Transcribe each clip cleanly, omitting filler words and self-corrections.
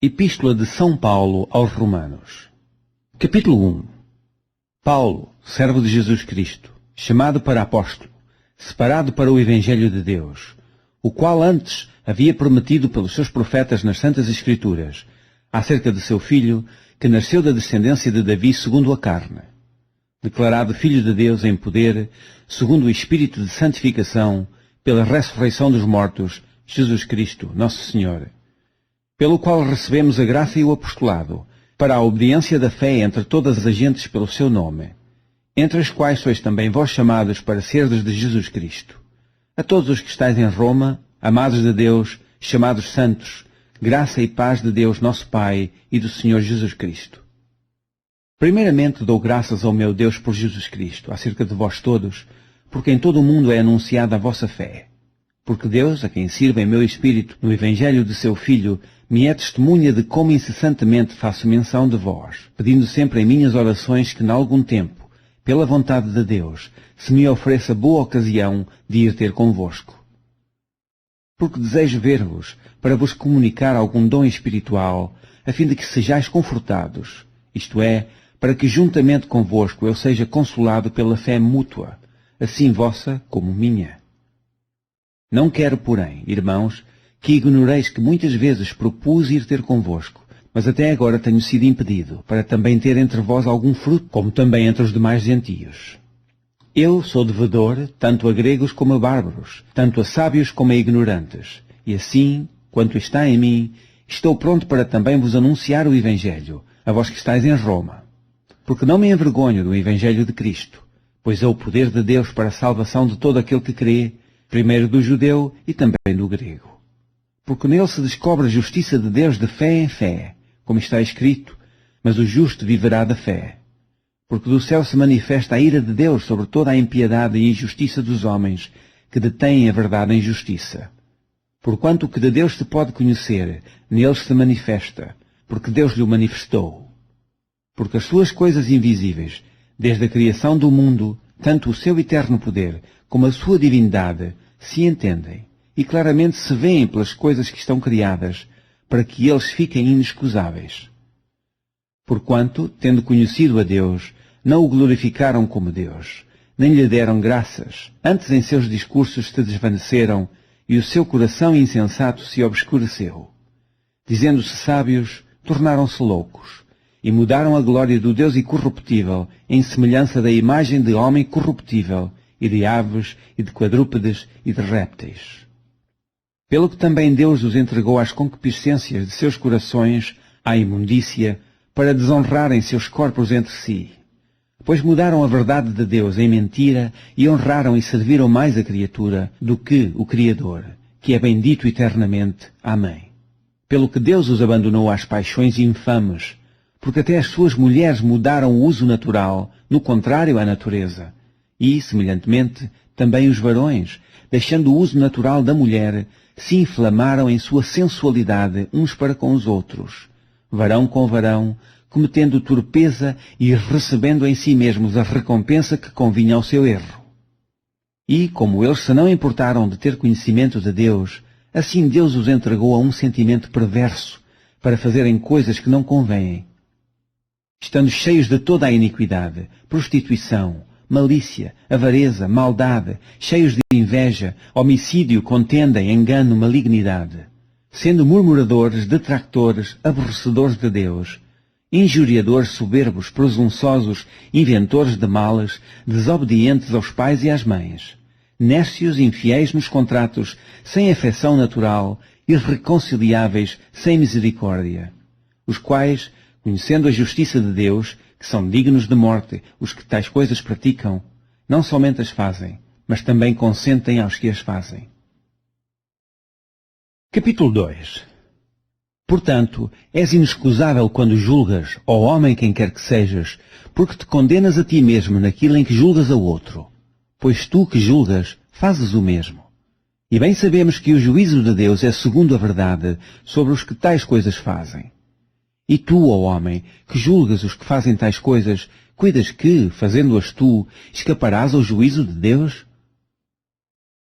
Epístola de São Paulo aos Romanos. Capítulo 1. Paulo, servo de Jesus Cristo, chamado para apóstolo, separado para o Evangelho de Deus, o qual antes havia prometido pelos seus profetas nas Santas Escrituras, acerca de seu Filho, que nasceu da descendência de Davi segundo a carne, declarado Filho de Deus em poder, segundo o Espírito de santificação, pela ressurreição dos mortos, Jesus Cristo, nosso Senhor, pelo qual recebemos a graça e o apostolado, para a obediência da fé entre todas as gentes pelo seu nome, entre as quais sois também vós chamados para serdes de Jesus Cristo. A todos os que estáis em Roma, amados de Deus, chamados santos, graça e paz de Deus nosso Pai e do Senhor Jesus Cristo. Primeiramente dou graças ao meu Deus por Jesus Cristo, acerca de vós todos, porque em todo o mundo é anunciada a vossa fé. Porque Deus, a quem sirvo em meu espírito no Evangelho de seu Filho, me é testemunha de como incessantemente faço menção de vós, pedindo sempre em minhas orações que, em algum tempo, pela vontade de Deus, se me ofereça boa ocasião de ir ter convosco. Porque desejo ver-vos, para vos comunicar algum dom espiritual, a fim de que sejais confortados, isto é, para que juntamente convosco eu seja consolado pela fé mútua, assim vossa como minha. Não quero, porém, irmãos, que ignoreis que muitas vezes propus ir ter convosco, mas até agora tenho sido impedido, para também ter entre vós algum fruto, como também entre os demais gentios. Eu sou devedor, tanto a gregos como a bárbaros, tanto a sábios como a ignorantes, e assim, quanto está em mim, estou pronto para também vos anunciar o Evangelho, a vós que estáis em Roma. Porque não me envergonho do Evangelho de Cristo, pois é o poder de Deus para a salvação de todo aquele que crê, primeiro do judeu e também do grego. Porque nele se descobre a justiça de Deus de fé em fé, como está escrito, mas o justo viverá da fé. Porque do céu se manifesta a ira de Deus sobre toda a impiedade e injustiça dos homens, que detêm a verdade em justiça. Porquanto o que de Deus se pode conhecer, neles se manifesta, porque Deus lhe o manifestou. Porque as suas coisas invisíveis, desde a criação do mundo, tanto o seu eterno poder como a sua divindade, se entendem, e claramente se veem pelas coisas que estão criadas, para que eles fiquem inexcusáveis. Porquanto, tendo conhecido a Deus, não o glorificaram como Deus, nem lhe deram graças, antes em seus discursos se desvaneceram, e o seu coração insensato se obscureceu. Dizendo-se sábios, tornaram-se loucos, e mudaram a glória do Deus incorruptível em semelhança da imagem de homem corruptível, e de aves, e de quadrúpedes, e de répteis. Pelo que também Deus os entregou às concupiscências de seus corações, à imundícia, para desonrarem seus corpos entre si. Pois mudaram a verdade de Deus em mentira e honraram e serviram mais a criatura do que o Criador, que é bendito eternamente. Amém. Pelo que Deus os abandonou às paixões infames, porque até as suas mulheres mudaram o uso natural, no contrário à natureza. E, semelhantemente, também os varões, deixando o uso natural da mulher, se inflamaram em sua sensualidade uns para com os outros, varão com varão, cometendo torpeza e recebendo em si mesmos a recompensa que convinha ao seu erro. E, como eles se não importaram de ter conhecimento de Deus, assim Deus os entregou a um sentimento perverso, para fazerem coisas que não convêm, estando cheios de toda a iniquidade, prostituição, malícia, avareza, maldade, cheios de inveja, homicídio, contenda, engano, malignidade, sendo murmuradores, detractores, aborrecedores de Deus, injuriadores, soberbos, presunçosos, inventores de males, desobedientes aos pais e às mães, nércios, infiéis nos contratos, sem afeição natural, irreconciliáveis, sem misericórdia, os quais, conhecendo a justiça de Deus, que são dignos de morte os que tais coisas praticam, não somente as fazem, mas também consentem aos que as fazem. Capítulo 2. Portanto, és inexcusável quando julgas, ó homem quem quer que sejas, porque te condenas a ti mesmo naquilo em que julgas a outro. Pois tu que julgas, fazes o mesmo. E bem sabemos que o juízo de Deus é segundo a verdade sobre os que tais coisas fazem. E tu, ó homem, que julgas os que fazem tais coisas, cuidas que, fazendo-as tu, escaparás ao juízo de Deus?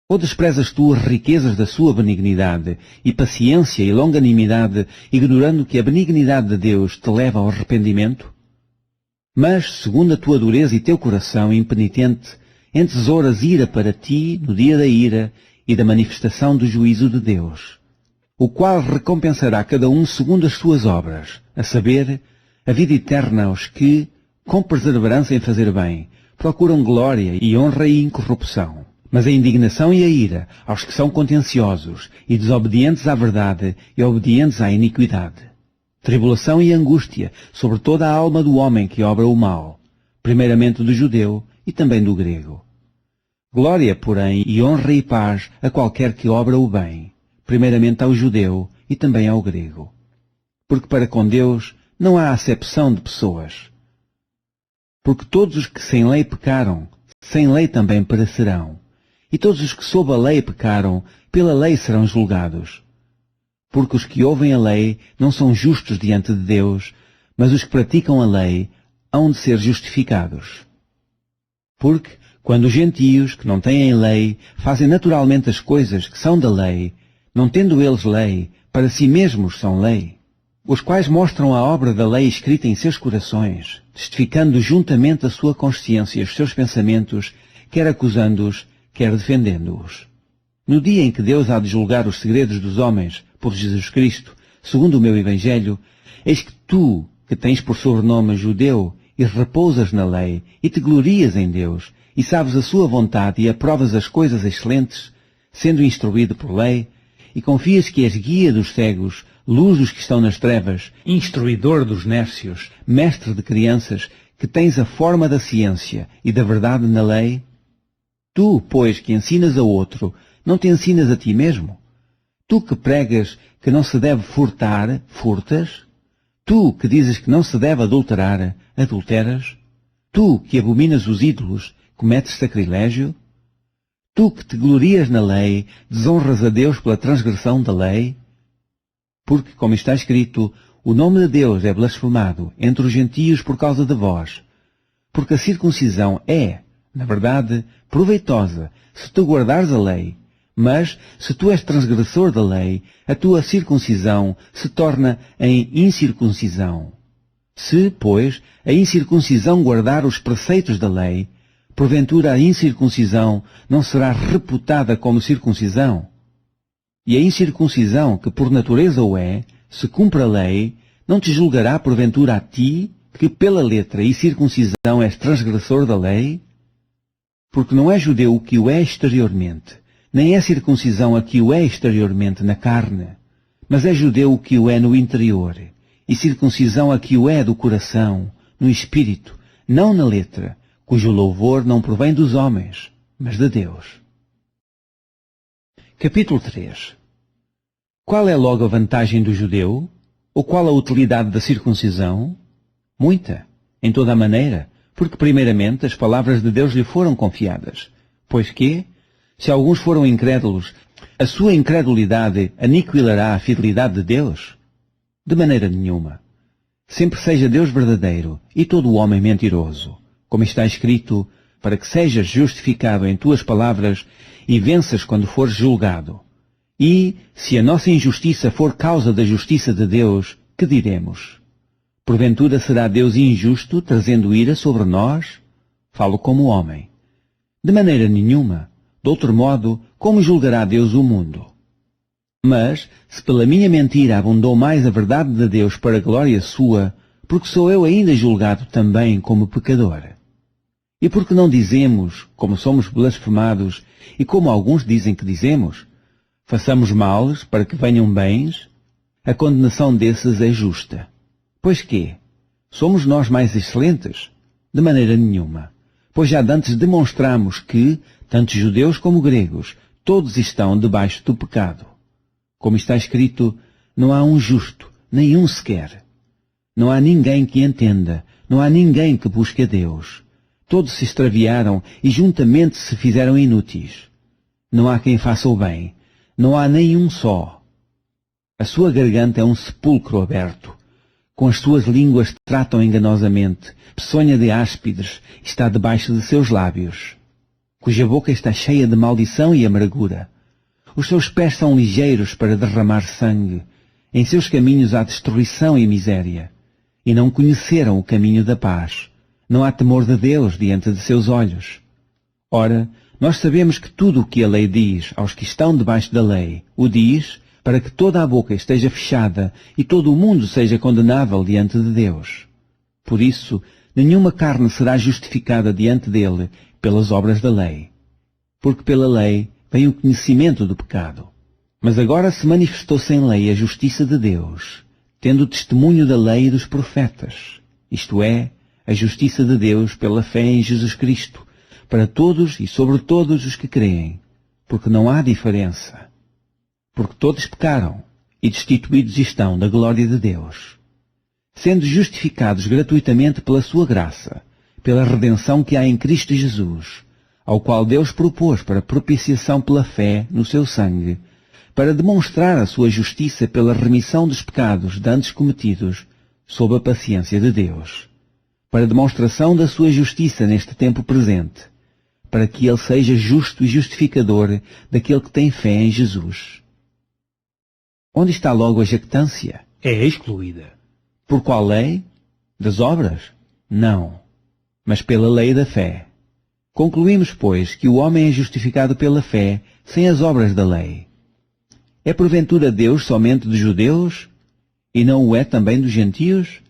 Ou desprezas tu as riquezas da sua benignidade, e paciência e longanimidade, ignorando que a benignidade de Deus te leva ao arrependimento? Mas, segundo a tua dureza e teu coração impenitente, entesouras ira para ti no dia da ira e da manifestação do juízo de Deus, o qual recompensará cada um segundo as suas obras, a saber, a vida eterna aos que, com perseverança em fazer bem, procuram glória e honra e incorrupção. Mas a indignação e a ira aos que são contenciosos e desobedientes à verdade e obedientes à iniquidade. Tribulação e angústia sobre toda a alma do homem que obra o mal, primeiramente do judeu e também do grego. Glória, porém, e honra e paz a qualquer que obra o bem, primeiramente ao judeu e também ao grego. Porque para com Deus não há acepção de pessoas. Porque todos os que sem lei pecaram, sem lei também perecerão. E todos os que sob a lei pecaram, pela lei serão julgados. Porque os que ouvem a lei não são justos diante de Deus, mas os que praticam a lei hão de ser justificados. Porque, quando os gentios, que não têm lei, fazem naturalmente as coisas que são da lei, não tendo eles lei, para si mesmos são lei, os quais mostram a obra da lei escrita em seus corações, testificando juntamente a sua consciência e os seus pensamentos, quer acusando-os, quer defendendo-os. No dia em que Deus há de julgar os segredos dos homens por Jesus Cristo, segundo o meu Evangelho, eis que tu, que tens por sobrenome judeu, e repousas na lei, e te glorias em Deus, e sabes a sua vontade e aprovas as coisas excelentes, sendo instruído por lei, e confias que és guia dos cegos, luz dos que estão nas trevas, instruidor dos nércios, mestre de crianças, que tens a forma da ciência e da verdade na lei? Tu, pois, que ensinas a outro, não te ensinas a ti mesmo? Tu que pregas que não se deve furtar, furtas? Tu que dizes que não se deve adulterar, adulteras? Tu que abominas os ídolos, cometes sacrilégio? Tu que te glorias na lei, desonras a Deus pela transgressão da lei? Porque, como está escrito, o nome de Deus é blasfemado entre os gentios por causa de vós. Porque a circuncisão é, na verdade, proveitosa, se tu guardares a lei. Mas, se tu és transgressor da lei, a tua circuncisão se torna em incircuncisão. Se, pois, a incircuncisão guardar os preceitos da lei, porventura a incircuncisão não será reputada como circuncisão? E a incircuncisão, que por natureza o é, se cumpre a lei, não te julgará porventura a ti, que pela letra e circuncisão és transgressor da lei? Porque não é judeu o que o é exteriormente, nem é circuncisão a que o é exteriormente na carne, mas é judeu o que o é no interior, e circuncisão a que o é do coração, no espírito, não na letra, cujo louvor não provém dos homens, mas de Deus. Capítulo 3. Qual é logo a vantagem do judeu? Ou qual a utilidade da circuncisão? Muita, em toda a maneira, porque primeiramente as palavras de Deus lhe foram confiadas. Pois que, se alguns foram incrédulos, a sua incredulidade aniquilará a fidelidade de Deus? De maneira nenhuma. Sempre seja Deus verdadeiro e todo o homem mentiroso, como está escrito, para que sejas justificado em tuas palavras e venças quando fores julgado. E, se a nossa injustiça for causa da justiça de Deus, que diremos? Porventura será Deus injusto, trazendo ira sobre nós? Falo como homem. De maneira nenhuma. De outro modo, como julgará Deus o mundo? Mas, se pela minha mentira abundou mais a verdade de Deus para a glória sua, porque sou eu ainda julgado também como pecador. E porque não dizemos, como somos blasfemados, e como alguns dizem que dizemos, façamos males para que venham bens, a condenação desses é justa. Pois que? Somos nós mais excelentes? De maneira nenhuma. Pois já dantes demonstramos que, tanto judeus como gregos, todos estão debaixo do pecado. Como está escrito, não há um justo, nenhum sequer. Não há ninguém que entenda, não há ninguém que busque a Deus. Todos se extraviaram e juntamente se fizeram inúteis. Não há quem faça o bem, não há nenhum só. A sua garganta é um sepulcro aberto. Com as suas línguas tratam enganosamente, peçonha de áspides está debaixo de seus lábios. cuja boca está cheia de maldição e amargura. Os seus pés são ligeiros para derramar sangue. Em seus caminhos há destruição e miséria. E não conheceram o caminho da paz. Não há temor de Deus diante de seus olhos. Ora, nós sabemos que tudo o que a lei diz aos que estão debaixo da lei, o diz para que toda a boca esteja fechada e todo o mundo seja condenável diante de Deus. Por isso, nenhuma carne será justificada diante dele pelas obras da lei. Porque pela lei vem o conhecimento do pecado. Mas agora se manifestou sem lei a justiça de Deus, tendo o testemunho da lei e dos profetas, isto é, a justiça de Deus pela fé em Jesus Cristo, para todos e sobre todos os que creem, porque não há diferença. Porque todos pecaram e destituídos estão da glória de Deus, sendo justificados gratuitamente pela sua graça, pela redenção que há em Cristo Jesus, ao qual Deus propôs para propiciação pela fé no seu sangue, para demonstrar a sua justiça pela remissão dos pecados dantes cometidos sob a paciência de Deus, para demonstração da sua justiça neste tempo presente, para que ele seja justo e justificador daquele que tem fé em Jesus. Onde está logo a jactância? É excluída. Por qual lei? Das obras? Não, mas pela lei da fé. Concluímos, pois, que o homem é justificado pela fé, sem as obras da lei. É porventura Deus somente dos judeus? E não o é também dos gentios?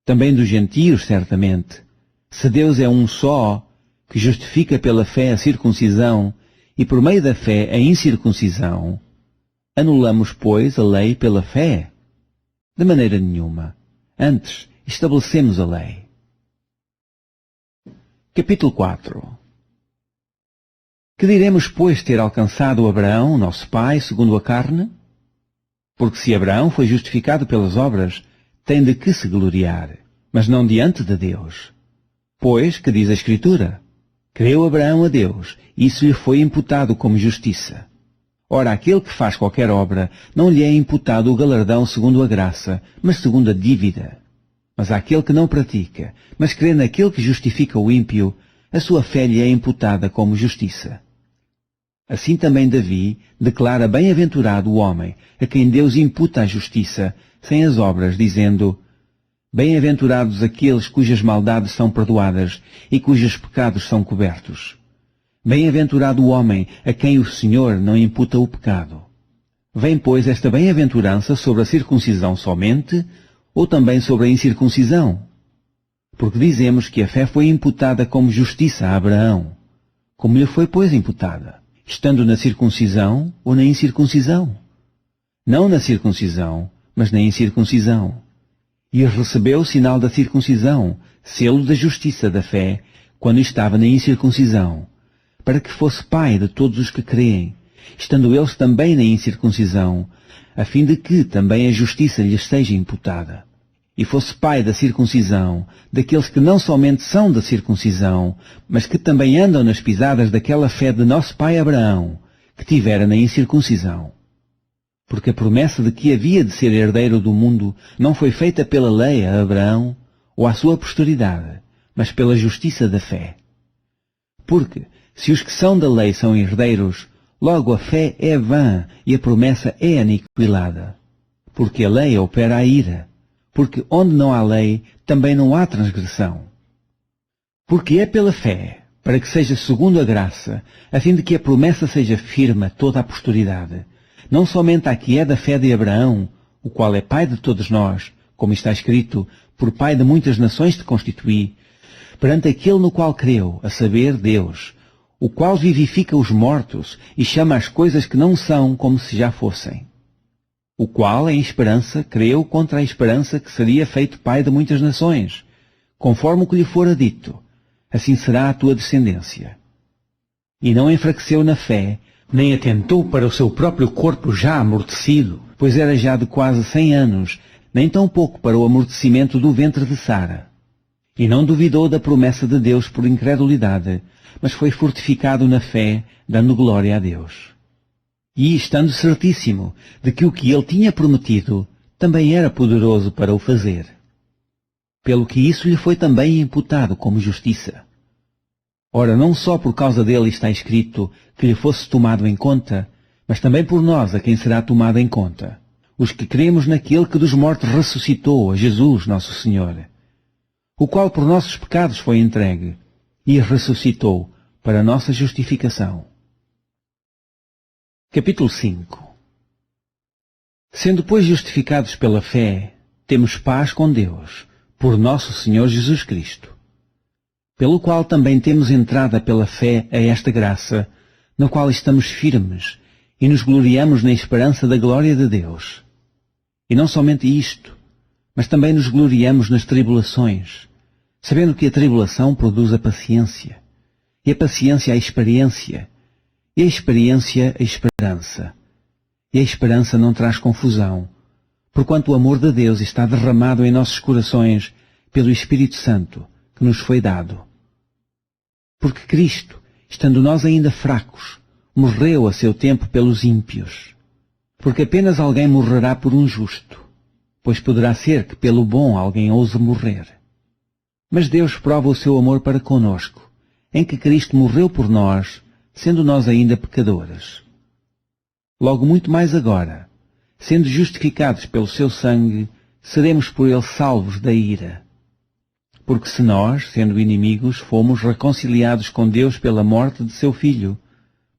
Também dos gentios, certamente. Se Deus é um só, que justifica pela fé a circuncisão, e por meio da fé a incircuncisão, anulamos, pois, a lei pela fé? De maneira nenhuma. Antes, estabelecemos a lei. Capítulo 4. Que diremos, pois, ter alcançado Abraão, nosso pai, segundo a carne? Porque se Abraão foi justificado pelas obras, tem de que se gloriar, mas não diante de Deus. Pois, que diz a Escritura? Creu Abraão a Deus, e isso lhe foi imputado como justiça. Ora, aquele que faz qualquer obra, não lhe é imputado o galardão segundo a graça, mas segundo a dívida. Mas àquele que não pratica, mas crê naquele que justifica o ímpio, a sua fé lhe é imputada como justiça. Assim também Davi declara bem-aventurado o homem a quem Deus imputa a justiça, sem as obras, dizendo: Bem-aventurados aqueles cujas maldades são perdoadas e cujos pecados são cobertos. Bem-aventurado o homem a quem o Senhor não imputa o pecado. Vem, pois, esta bem-aventurança sobre a circuncisão somente, ou também sobre a incircuncisão? Porque dizemos que a fé foi imputada como justiça a Abraão. Como lhe foi, pois, imputada? Estando na circuncisão ou na incircuncisão? Não na circuncisão, mas na incircuncisão. E recebeu o sinal da circuncisão, selo da justiça da fé, quando estava na incircuncisão, para que fosse pai de todos os que creem, estando eles também na incircuncisão, a fim de que também a justiça lhes seja imputada. E fosse pai da circuncisão, daqueles que não somente são da circuncisão, mas que também andam nas pisadas daquela fé de nosso pai Abraão, que tivera na incircuncisão. Porque a promessa de que havia de ser herdeiro do mundo não foi feita pela lei a Abraão ou à sua posteridade, mas pela justiça da fé. Porque, se os que são da lei são herdeiros, logo a fé é vã e a promessa é aniquilada. Porque a lei opera a ira. Porque onde não há lei, também não há transgressão. Porque é pela fé, para que seja segundo a graça, a fim de que a promessa seja firme a toda a posteridade, não somente à que é da fé de Abraão, o qual é pai de todos nós, como está escrito, por pai de muitas nações te constituí, perante aquele no qual creu, a saber, Deus, o qual vivifica os mortos e chama as coisas que não são como se já fossem. O qual, em esperança, creu contra a esperança que seria feito pai de muitas nações, conforme o que lhe fora dito, assim será a tua descendência. E não enfraqueceu na fé, nem atentou para o seu próprio corpo já amortecido, pois era já de quase 100 anos, nem tampouco para o amortecimento do ventre de Sara. E não duvidou da promessa de Deus por incredulidade, mas foi fortificado na fé, dando glória a Deus. E estando certíssimo de que o que ele tinha prometido também era poderoso para o fazer. Pelo que isso lhe foi também imputado como justiça. Ora, não só por causa dele está escrito que lhe fosse tomado em conta, mas também por nós a quem será tomado em conta, os que cremos naquele que dos mortos ressuscitou, a Jesus nosso Senhor, o qual por nossos pecados foi entregue e ressuscitou para a nossa justificação. Capítulo 5. Sendo, pois, justificados pela fé, temos paz com Deus, por nosso Senhor Jesus Cristo, pelo qual também temos entrada pela fé a esta graça, na qual estamos firmes e nos gloriamos na esperança da glória de Deus. E não somente isto, mas também nos gloriamos nas tribulações, sabendo que a tribulação produz a paciência, e a paciência a experiência, e a experiência a esperança. E a esperança não traz confusão, porquanto o amor de Deus está derramado em nossos corações pelo Espírito Santo, que nos foi dado. Porque Cristo, estando nós ainda fracos, morreu a seu tempo pelos ímpios. Porque apenas alguém morrerá por um justo, pois poderá ser que pelo bom alguém ouse morrer. Mas Deus prova o seu amor para conosco, em que Cristo morreu por nós, sendo nós ainda pecadores. Logo muito mais agora, sendo justificados pelo seu sangue, seremos por ele salvos da ira. Porque se nós, sendo inimigos, fomos reconciliados com Deus pela morte de seu Filho,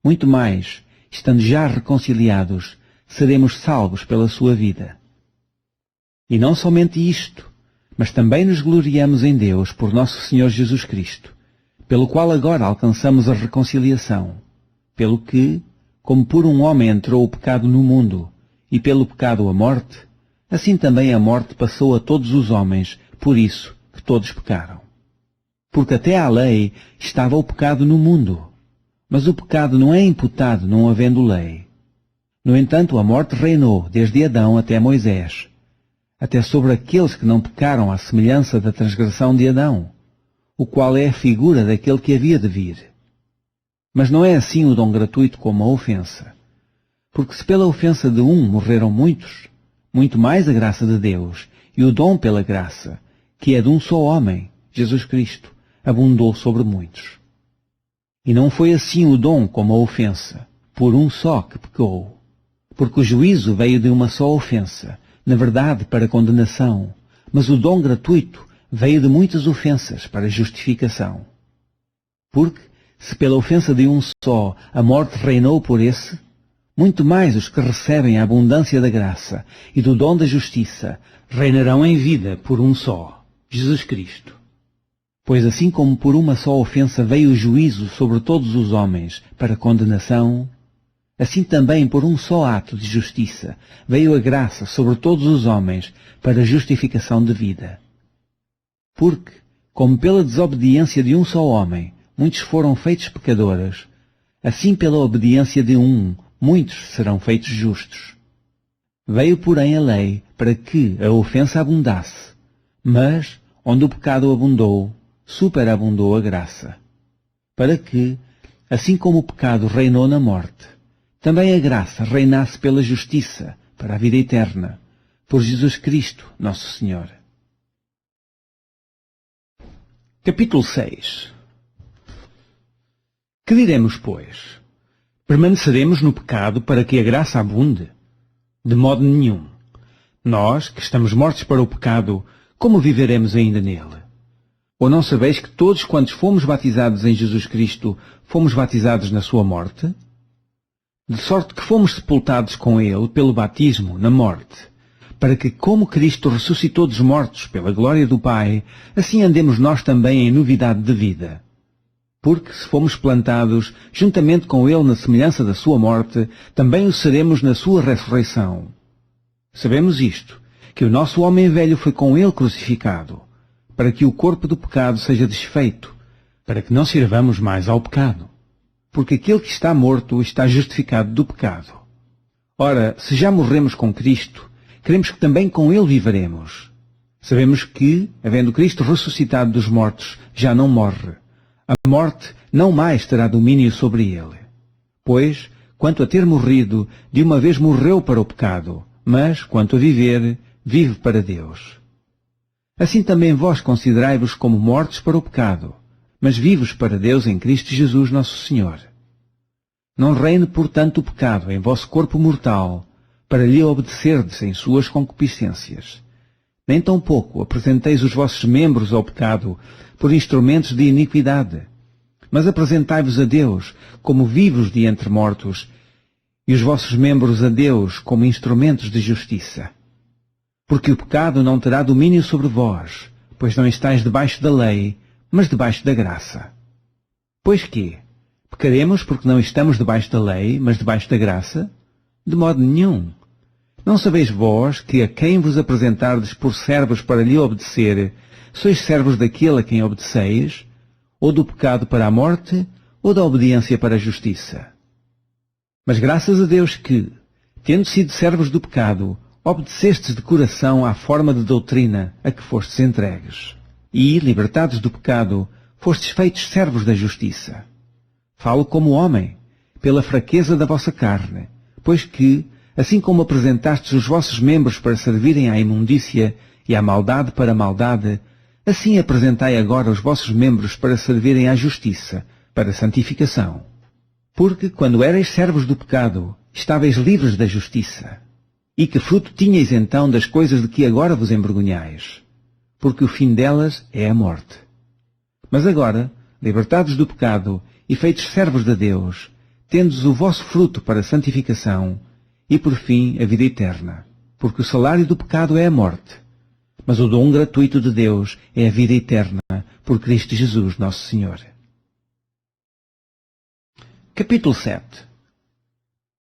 muito mais, estando já reconciliados, seremos salvos pela sua vida. E não somente isto, mas também nos gloriamos em Deus por nosso Senhor Jesus Cristo, pelo qual agora alcançamos a reconciliação, pelo que, como por um homem entrou o pecado no mundo, e pelo pecado a morte, assim também a morte passou a todos os homens, por isso que todos pecaram. Porque até à lei estava o pecado no mundo, mas o pecado não é imputado não havendo lei. No entanto, a morte reinou desde Adão até Moisés, até sobre aqueles que não pecaram à semelhança da transgressão de Adão, o qual é a figura daquele que havia de vir. Mas não é assim o dom gratuito como a ofensa. Porque se pela ofensa de um morreram muitos, muito mais a graça de Deus e o dom pela graça, que é de um só homem, Jesus Cristo, abundou sobre muitos. E não foi assim o dom como a ofensa, por um só que pecou. Porque o juízo veio de uma só ofensa, na verdade para condenação, mas o dom gratuito veio de muitas ofensas para justificação. Porque, se pela ofensa de um só a morte reinou por esse, muito mais os que recebem a abundância da graça e do dom da justiça reinarão em vida por um só, Jesus Cristo. Pois assim como por uma só ofensa veio o juízo sobre todos os homens para condenação, assim também por um só ato de justiça veio a graça sobre todos os homens para justificação de vida. Porque, como pela desobediência de um só homem muitos foram feitos pecadores, assim pela obediência de um muitos serão feitos justos. Veio, porém, a lei para que a ofensa abundasse, mas, onde o pecado abundou, superabundou a graça. Para que, assim como o pecado reinou na morte, também a graça reinasse pela justiça para a vida eterna, por Jesus Cristo, nosso Senhor. Capítulo 6. Que diremos, pois? Permaneceremos no pecado para que a graça abunde? De modo nenhum. Nós, que estamos mortos para o pecado, como viveremos ainda nele? Ou não sabeis que todos quantos fomos batizados em Jesus Cristo, fomos batizados na sua morte? De sorte que fomos sepultados com ele pelo batismo na morte, para que, como Cristo ressuscitou dos mortos pela glória do Pai, assim andemos nós também em novidade de vida. Porque, se fomos plantados juntamente com ele na semelhança da sua morte, também o seremos na sua ressurreição. Sabemos isto, que o nosso homem velho foi com ele crucificado, para que o corpo do pecado seja desfeito, para que não sirvamos mais ao pecado. Porque aquele que está morto está justificado do pecado. Ora, se já morremos com Cristo, queremos que também com ele viveremos. Sabemos que, havendo Cristo ressuscitado dos mortos, já não morre. A morte não mais terá domínio sobre ele. Pois, quanto a ter morrido, de uma vez morreu para o pecado, mas, quanto a viver, vive para Deus. Assim também vós considerai-vos como mortos para o pecado, mas vivos para Deus em Cristo Jesus nosso Senhor. Não reine, portanto, o pecado em vosso corpo mortal, para lhe obedecerdes em suas concupiscências. Nem tampouco apresenteis os vossos membros ao pecado por instrumentos de iniquidade, mas apresentai-vos a Deus como vivos de entre mortos, e os vossos membros a Deus como instrumentos de justiça. Porque o pecado não terá domínio sobre vós, pois não estáis debaixo da lei, mas debaixo da graça. Pois quê? Pecaremos porque não estamos debaixo da lei, mas debaixo da graça? De modo nenhum. Não sabeis vós que a quem vos apresentardes por servos para lhe obedecer, sois servos daquele a quem obedeceis, ou do pecado para a morte, ou da obediência para a justiça? Mas graças a Deus que, tendo sido servos do pecado, obedecestes de coração à forma de doutrina a que fostes entregues, e, libertados do pecado, fostes feitos servos da justiça. Falo como homem, pela fraqueza da vossa carne, pois que, assim como apresentastes os vossos membros para servirem à imundícia e à maldade para a maldade, assim apresentai agora os vossos membros para servirem à justiça, para a santificação. Porque, quando erais servos do pecado, estáveis livres da justiça. E que fruto tinhais então das coisas de que agora vos envergonhais? Porque o fim delas é a morte. Mas agora, libertados do pecado e feitos servos de Deus, tendes o vosso fruto para a santificação, e por fim a vida eterna. Porque o salário do pecado é a morte, mas o dom gratuito de Deus é a vida eterna, por Cristo Jesus nosso Senhor. Capítulo 7.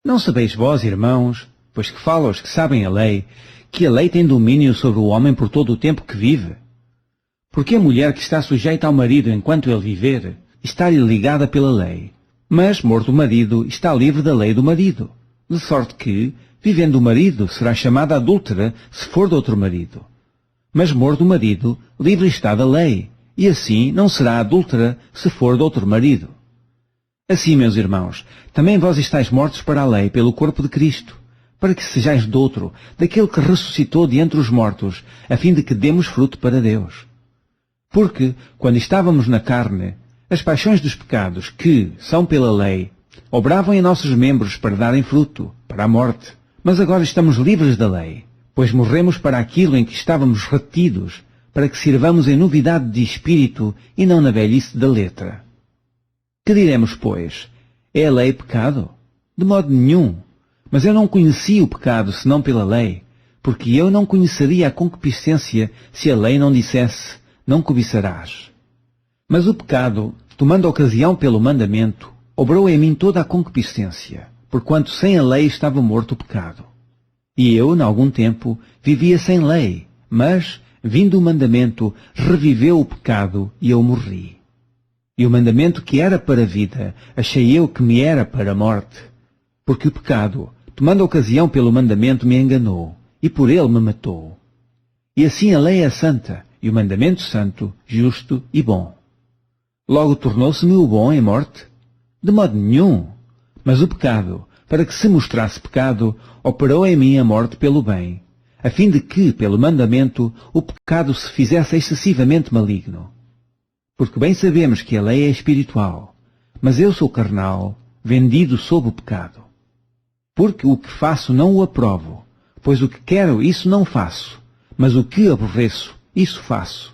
Não sabeis vós, irmãos, pois que falo aos que sabem a lei, que a lei tem domínio sobre o homem por todo o tempo que vive? Porque a mulher que está sujeita ao marido enquanto ele viver, está-lhe ligada pela lei, mas, morto o marido, está livre da lei do marido, de sorte que, vivendo o marido, será chamada adúltera se for de outro marido. Mas morto o marido, livre está da lei, e assim não será adúltera se for de outro marido. Assim, meus irmãos, também vós estáis mortos para a lei pelo corpo de Cristo, para que sejais de outro, daquele que ressuscitou de entre os mortos, a fim de que demos fruto para Deus. Porque, quando estávamos na carne, as paixões dos pecados, que, são pela lei, obravam em nossos membros para darem fruto, para a morte. Mas agora estamos livres da lei, pois morremos para aquilo em que estávamos retidos, para que sirvamos em novidade de espírito e não na velhice da letra. Que diremos, pois? É a lei pecado? De modo nenhum. Mas eu não conheci o pecado senão pela lei, porque eu não conheceria a concupiscência se a lei não dissesse, não cobiçarás. Mas o pecado, tomando ocasião pelo mandamento, obrou em mim toda a concupiscência, porquanto sem a lei estava morto o pecado. E eu, em algum tempo, vivia sem lei, mas, vindo o mandamento, reviveu o pecado e eu morri. E o mandamento que era para a vida, achei eu que me era para a morte, porque o pecado, tomando ocasião pelo mandamento, me enganou, e por ele me matou. E assim a lei é santa, e o mandamento santo, justo e bom. Logo tornou-se-me o bom em morte? De modo nenhum. Mas o pecado, para que se mostrasse pecado, operou em mim a morte pelo bem, a fim de que, pelo mandamento, o pecado se fizesse excessivamente maligno. Porque bem sabemos que a lei é espiritual, mas eu sou carnal, vendido sob o pecado. Porque o que faço não o aprovo, pois o que quero, isso não faço, mas o que aborreço, isso faço.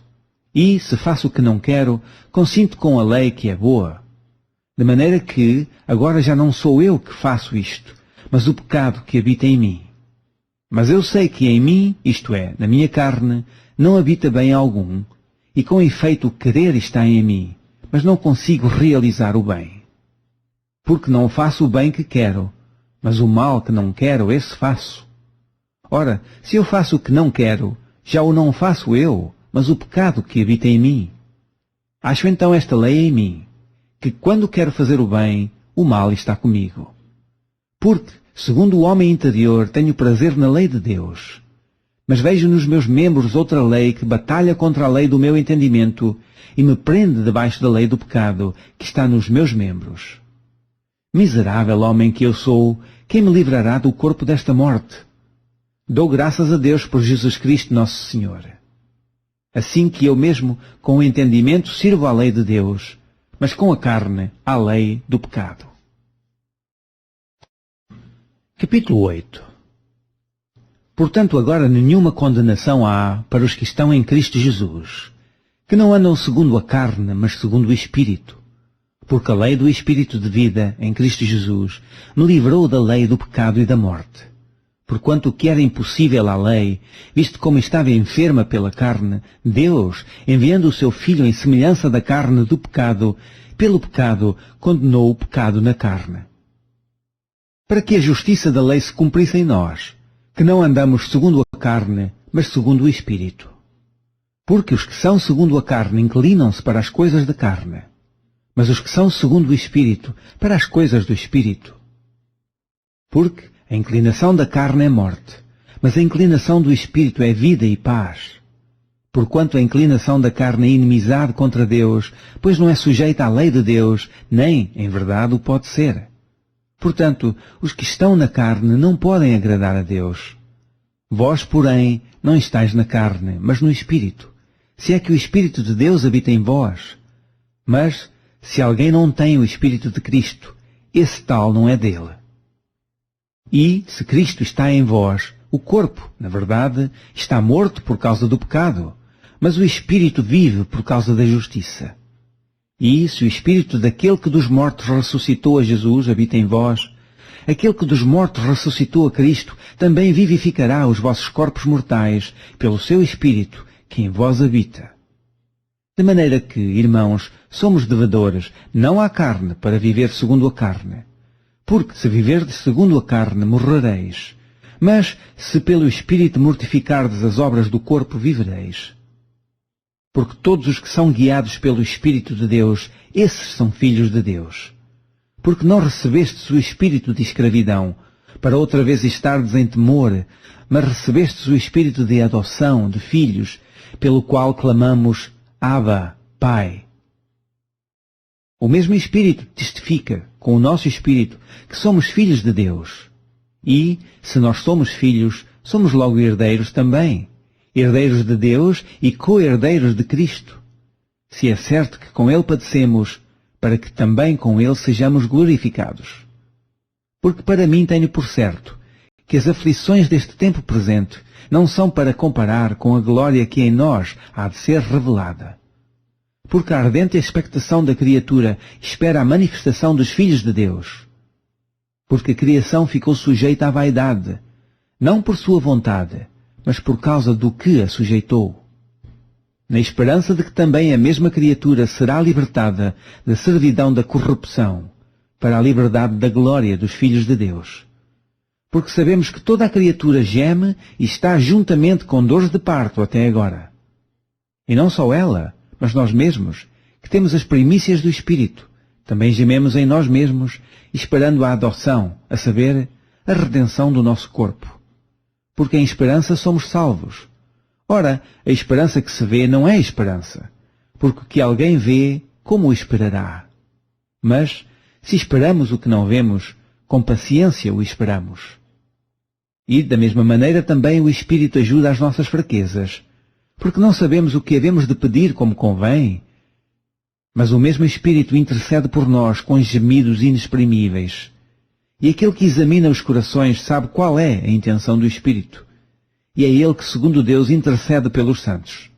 E, se faço o que não quero, consinto com a lei que é boa. De maneira que, agora já não sou eu que faço isto, mas o pecado que habita em mim. Mas eu sei que em mim, isto é, na minha carne, não habita bem algum, e com efeito o querer está em mim, mas não consigo realizar o bem. Porque não faço o bem que quero, mas o mal que não quero, esse faço. Ora, se eu faço o que não quero, já o não faço eu, mas o pecado que habita em mim. Acho então esta lei em mim, que quando quero fazer o bem, o mal está comigo. Porque, segundo o homem interior, tenho prazer na lei de Deus. Mas vejo nos meus membros outra lei que batalha contra a lei do meu entendimento e me prende debaixo da lei do pecado que está nos meus membros. Miserável homem que eu sou, quem me livrará do corpo desta morte? Dou graças a Deus por Jesus Cristo nosso Senhor. Assim que eu mesmo, com o entendimento, sirvo à lei de Deus, mas com a carne, à lei do pecado. Capítulo 8. Portanto, agora nenhuma condenação há para os que estão em Cristo Jesus, que não andam segundo a carne, mas segundo o Espírito. Porque a lei do Espírito de vida, em Cristo Jesus, me livrou da lei do pecado e da morte. Porquanto o que era impossível à lei, visto como estava enferma pela carne, Deus, enviando o seu Filho em semelhança da carne do pecado, pelo pecado condenou o pecado na carne. Para que a justiça da lei se cumprisse em nós, que não andamos segundo a carne, mas segundo o Espírito. Porque os que são segundo a carne inclinam-se para as coisas da carne, mas os que são segundo o Espírito, para as coisas do Espírito. Porque a inclinação da carne é morte, mas a inclinação do Espírito é vida e paz. Porquanto a inclinação da carne é inimizade contra Deus, pois não é sujeita à lei de Deus, nem, em verdade, o pode ser. Portanto, os que estão na carne não podem agradar a Deus. Vós, porém, não estáis na carne, mas no Espírito, se é que o Espírito de Deus habita em vós. Mas, se alguém não tem o Espírito de Cristo, esse tal não é dele. E, se Cristo está em vós, o corpo, na verdade, está morto por causa do pecado, mas o Espírito vive por causa da justiça. E, se o Espírito daquele que dos mortos ressuscitou a Jesus habita em vós, aquele que dos mortos ressuscitou a Cristo também vivificará os vossos corpos mortais pelo seu Espírito que em vós habita. De maneira que, irmãos, somos devedores, não à carne, para viver segundo a carne. Porque se viverdes segundo a carne, morrereis. Mas, se pelo Espírito mortificardes as obras do corpo, vivereis. Porque todos os que são guiados pelo Espírito de Deus, esses são filhos de Deus. Porque não recebestes o espírito de escravidão, para outra vez estardes em temor, mas recebestes o espírito de adoção, de filhos, pelo qual clamamos, Abba, Pai. O mesmo Espírito testifica, com o nosso Espírito, que somos filhos de Deus. E, se nós somos filhos, somos logo herdeiros também, herdeiros de Deus e co-herdeiros de Cristo. Se é certo que com Ele padecemos, para que também com Ele sejamos glorificados. Porque para mim tenho por certo que as aflições deste tempo presente não são para comparar com a glória que em nós há de ser revelada. Porque a ardente expectação da criatura espera a manifestação dos filhos de Deus. Porque a criação ficou sujeita à vaidade, não por sua vontade, mas por causa do que a sujeitou. Na esperança de que também a mesma criatura será libertada da servidão da corrupção, para a liberdade da glória dos filhos de Deus. Porque sabemos que toda a criatura geme e está juntamente com dores de parto até agora. E não só ela, mas nós mesmos, que temos as primícias do Espírito, também gememos em nós mesmos, esperando a adoção, a saber, a redenção do nosso corpo. Porque em esperança somos salvos. Ora, a esperança que se vê não é esperança, porque o que alguém vê, como o esperará? Mas, se esperamos o que não vemos, com paciência o esperamos. E, da mesma maneira, também o Espírito ajuda às nossas fraquezas, porque não sabemos o que havemos de pedir como convém, mas o mesmo Espírito intercede por nós com gemidos inexprimíveis. E aquele que examina os corações sabe qual é a intenção do Espírito, e é Ele que, segundo Deus, intercede pelos santos.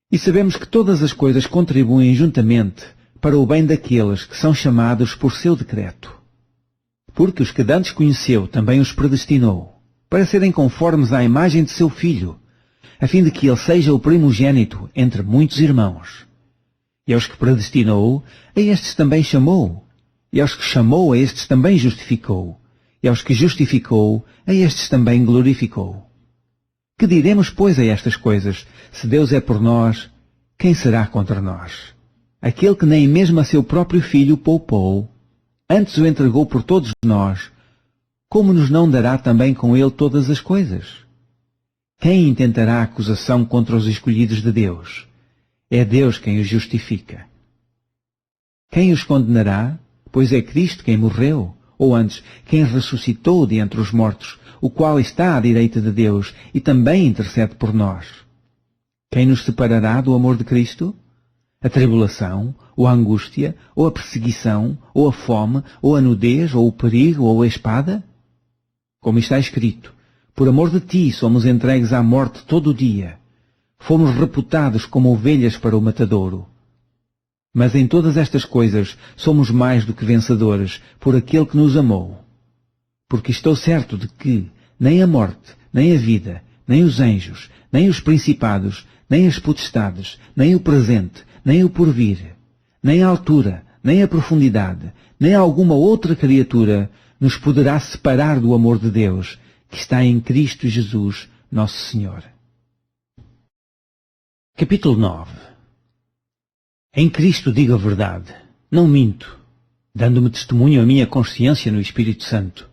E sabemos que todas as coisas contribuem juntamente para o bem daqueles que são chamados por seu decreto. Porque os que dantes conheceu também os predestinou, para serem conformes à imagem de seu Filho, a fim de que ele seja o primogênito entre muitos irmãos. E aos que predestinou, a estes também chamou. E aos que chamou, a estes também justificou. E aos que justificou, a estes também glorificou. Que diremos, pois, a estas coisas? Se Deus é por nós, quem será contra nós? Aquele que nem mesmo a seu próprio Filho poupou, antes o entregou por todos nós, como nos não dará também com ele todas as coisas? Quem intentará acusação contra os escolhidos de Deus? É Deus quem os justifica. Quem os condenará? Pois é Cristo quem morreu, ou antes, quem ressuscitou de entre os mortos, o qual está à direita de Deus e também intercede por nós. Quem nos separará do amor de Cristo? A tribulação, ou a angústia, ou a perseguição, ou a fome, ou a nudez, ou o perigo, ou a espada? Como está escrito, por amor de ti somos entregues à morte todo o dia. Fomos reputados como ovelhas para o matadouro. Mas em todas estas coisas somos mais do que vencedores por aquele que nos amou. Porque estou certo de que nem a morte, nem a vida, nem os anjos, nem os principados, nem as potestades, nem o presente, nem o porvir, nem a altura, nem a profundidade, nem alguma outra criatura nos poderá separar do amor de Deus, que está em Cristo Jesus, nosso Senhor. Capítulo 9. Em Cristo digo a verdade, não minto, dando-me testemunho a minha consciência no Espírito Santo,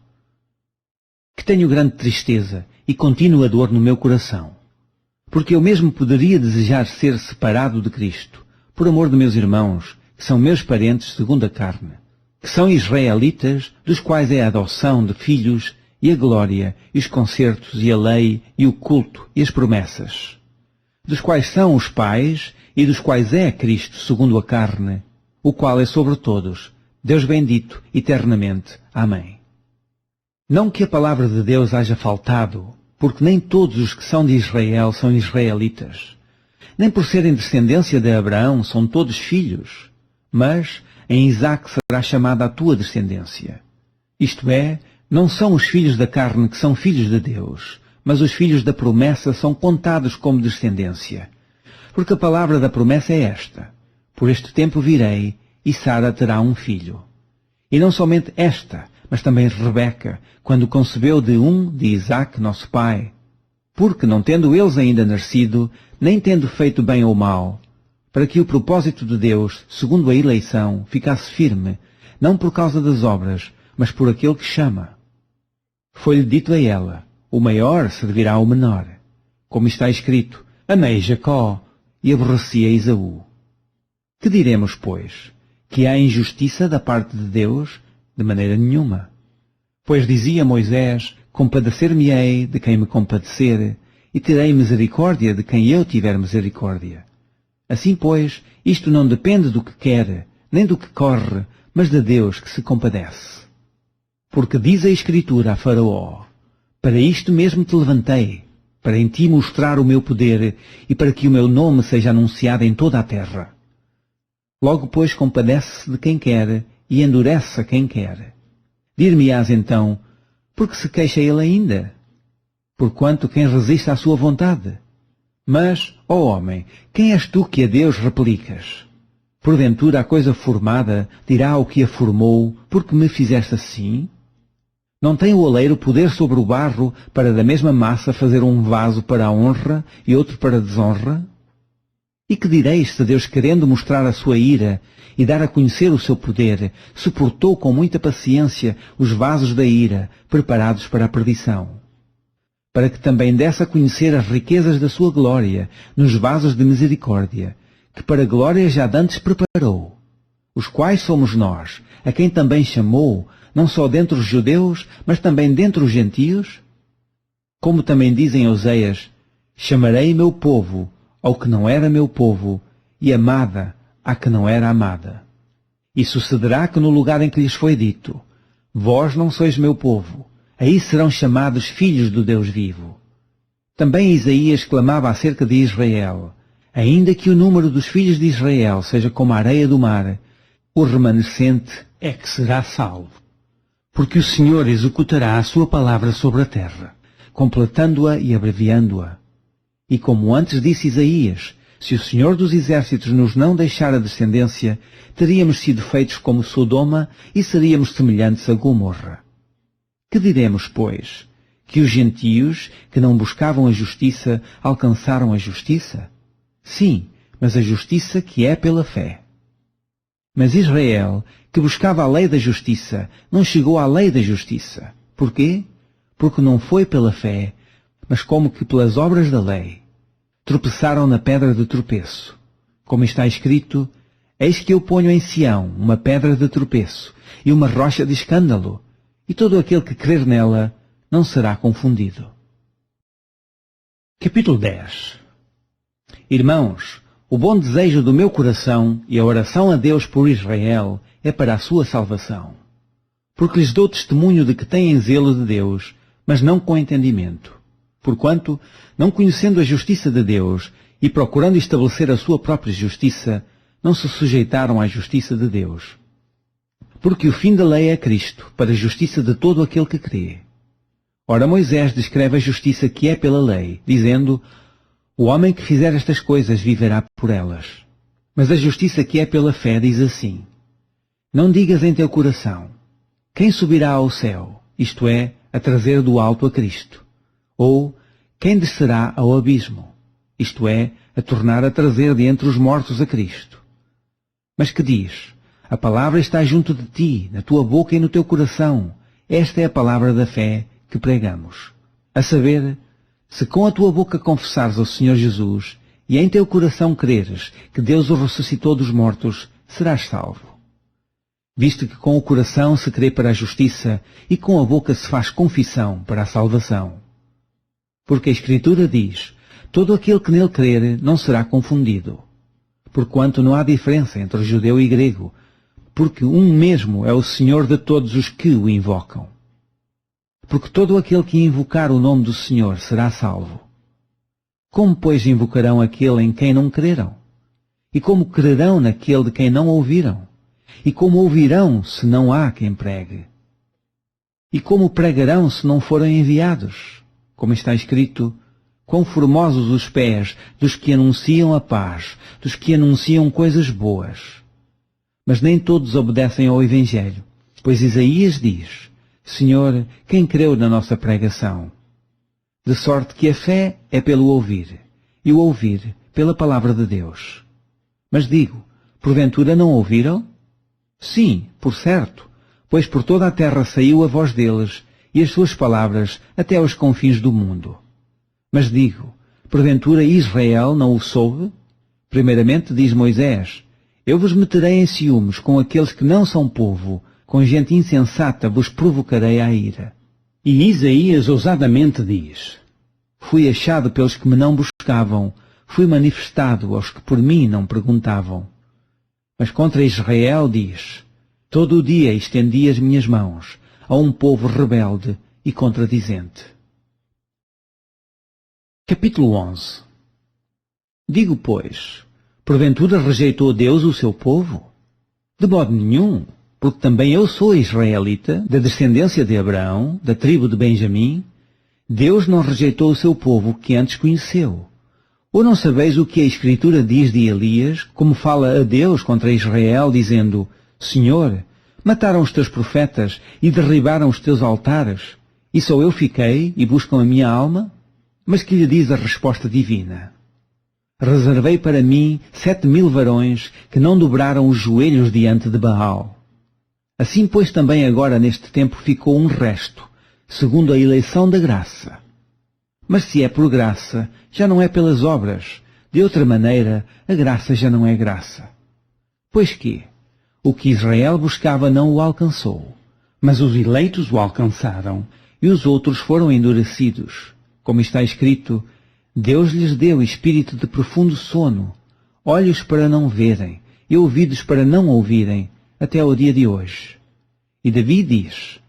que tenho grande tristeza e contínua dor no meu coração, porque eu mesmo poderia desejar ser separado de Cristo, por amor de meus irmãos, que são meus parentes segundo a carne, que são israelitas, dos quais é a adoção de filhos, e a glória, e os concertos, e a lei, e o culto, e as promessas, dos quais são os pais, e dos quais é Cristo segundo a carne, o qual é sobre todos, Deus bendito eternamente. Amém. Não que a palavra de Deus haja faltado, porque nem todos os que são de Israel são israelitas. Nem por serem descendência de Abraão são todos filhos, mas em Isaque será chamada a tua descendência. Isto é, não são os filhos da carne que são filhos de Deus, mas os filhos da promessa são contados como descendência. Porque a palavra da promessa é esta: por este tempo virei, e Sara terá um filho. E não somente esta, mas também Rebeca, quando concebeu de Isaque, nosso pai. Porque, não tendo eles ainda nascido, nem tendo feito bem ou mal, para que o propósito de Deus, segundo a eleição, ficasse firme, não por causa das obras, mas por aquele que chama. Foi-lhe dito a ela: o maior servirá ao menor. Como está escrito: amei Jacó e aborreci a Esaú. Que diremos, pois? Que há injustiça da parte de Deus? De maneira nenhuma. Pois dizia Moisés: compadecer-me-ei de quem me compadecer, e terei misericórdia de quem eu tiver misericórdia. Assim, pois, isto não depende do que quer, nem do que corre, mas de Deus que se compadece. Porque diz a Escritura a Faraó: para isto mesmo te levantei, para em ti mostrar o meu poder e para que o meu nome seja anunciado em toda a terra. Logo, pois, compadece-se de quem quer e endurece a quem quer. Dir-me-ás então: por que se queixa ele ainda? Porquanto quem resiste à sua vontade? Mas, ó homem, quem és tu que a Deus replicas? Porventura a coisa formada dirá ao que a formou: porque me fizeste assim? Não tem o oleiro poder sobre o barro para da mesma massa fazer um vaso para a honra e outro para a desonra? E que direis se Deus, querendo mostrar a sua ira e dar a conhecer o seu poder, suportou com muita paciência os vasos da ira, preparados para a perdição? Para que também desse a conhecer as riquezas da sua glória nos vasos de misericórdia, que para glória já dantes preparou, os quais somos nós, a quem também chamou, não só dentre os judeus, mas também dentre os gentios? Como também dizem Oseias: chamarei meu povo ao que não era meu povo, e amada à que não era amada. E sucederá que no lugar em que lhes foi dito: vós não sois meu povo, aí serão chamados filhos do Deus vivo. Também Isaías clamava acerca de Israel: ainda que o número dos filhos de Israel seja como a areia do mar, o remanescente é que será salvo. Porque o Senhor executará a sua palavra sobre a terra, completando-a e abreviando-a. E como antes disse Isaías: se o Senhor dos Exércitos nos não deixar a descendência, teríamos sido feitos como Sodoma e seríamos semelhantes a Gomorra. Que diremos, pois? Que os gentios, que não buscavam a justiça, alcançaram a justiça? Sim, mas a justiça que é pela fé. Mas Israel, que buscava a lei da justiça, não chegou à lei da justiça. Porquê? Porque não foi pela fé, mas como que pelas obras da lei. Tropeçaram na pedra de tropeço. Como está escrito: eis que eu ponho em Sião uma pedra de tropeço e uma rocha de escândalo, e todo aquele que crer nela não será confundido. Capítulo 10. Irmãos, o bom desejo do meu coração e a oração a Deus por Israel é para a sua salvação. Porque lhes dou testemunho de que têm zelo de Deus, mas não com entendimento. Porquanto, não conhecendo a justiça de Deus e procurando estabelecer a sua própria justiça, não se sujeitaram à justiça de Deus. Porque o fim da lei é Cristo, para a justiça de todo aquele que crê. Ora, Moisés descreve a justiça que é pela lei, dizendo: o homem que fizer estas coisas viverá por elas. Mas a justiça que é pela fé diz assim: não digas em teu coração: quem subirá ao céu, isto é, a trazer do alto a Cristo? Ou quem descerá ao abismo, isto é, a tornar a trazer de entre os mortos a Cristo? Mas que diz: a palavra está junto de ti, na tua boca e no teu coração. Esta é a palavra da fé que pregamos. A saber, se com a tua boca confessares ao Senhor Jesus e em teu coração creres que Deus o ressuscitou dos mortos, serás salvo. Visto que com o coração se crê para a justiça e com a boca se faz confissão para a salvação. Porque a Escritura diz: todo aquele que nele crer não será confundido. Porquanto não há diferença entre judeu e grego, porque um mesmo é o Senhor de todos os que o invocam. Porque todo aquele que invocar o nome do Senhor será salvo. Como, pois, invocarão aquele em quem não creram? E como crerão naquele de quem não ouviram? E como ouvirão se não há quem pregue? E como pregarão se não forem enviados? Como está escrito: quão formosos os pés dos que anunciam a paz, dos que anunciam coisas boas. Mas nem todos obedecem ao Evangelho, pois Isaías diz: Senhor, quem creu na nossa pregação? De sorte que a fé é pelo ouvir, e o ouvir pela palavra de Deus. Mas digo, porventura não ouviram? Sim, por certo, pois por toda a terra saiu a voz deles, e as suas palavras até aos confins do mundo. Mas digo, porventura Israel não o soube? Primeiramente diz Moisés: eu vos meterei em ciúmes com aqueles que não são povo, com gente insensata vos provocarei à ira. E Isaías ousadamente diz: fui achado pelos que me não buscavam, fui manifestado aos que por mim não perguntavam. Mas contra Israel diz: todo o dia estendi as minhas mãos a um povo rebelde e contradizente. Capítulo 11. Digo, pois, porventura rejeitou Deus o seu povo? De modo nenhum, porque também eu sou israelita, da descendência de Abraão, da tribo de Benjamim. Deus não rejeitou o seu povo que antes conheceu. Ou não sabeis o que a Escritura diz de Elias, como fala a Deus contra Israel, dizendo: Senhor, mataram os teus profetas e derribaram os teus altares, e só eu fiquei e buscam a minha alma? Mas que lhe diz a resposta divina? Reservei para mim 7.000 varões que não dobraram os joelhos diante de Baal. Assim, pois, também agora neste tempo ficou um resto, segundo a eleição da graça. Mas se é por graça, já não é pelas obras. De outra maneira, a graça já não é graça. Pois que, o que Israel buscava não o alcançou, mas os eleitos o alcançaram, e os outros foram endurecidos. Como está escrito: Deus lhes deu espírito de profundo sono, olhos para não verem, e ouvidos para não ouvirem, até ao dia de hoje. E Davi diz: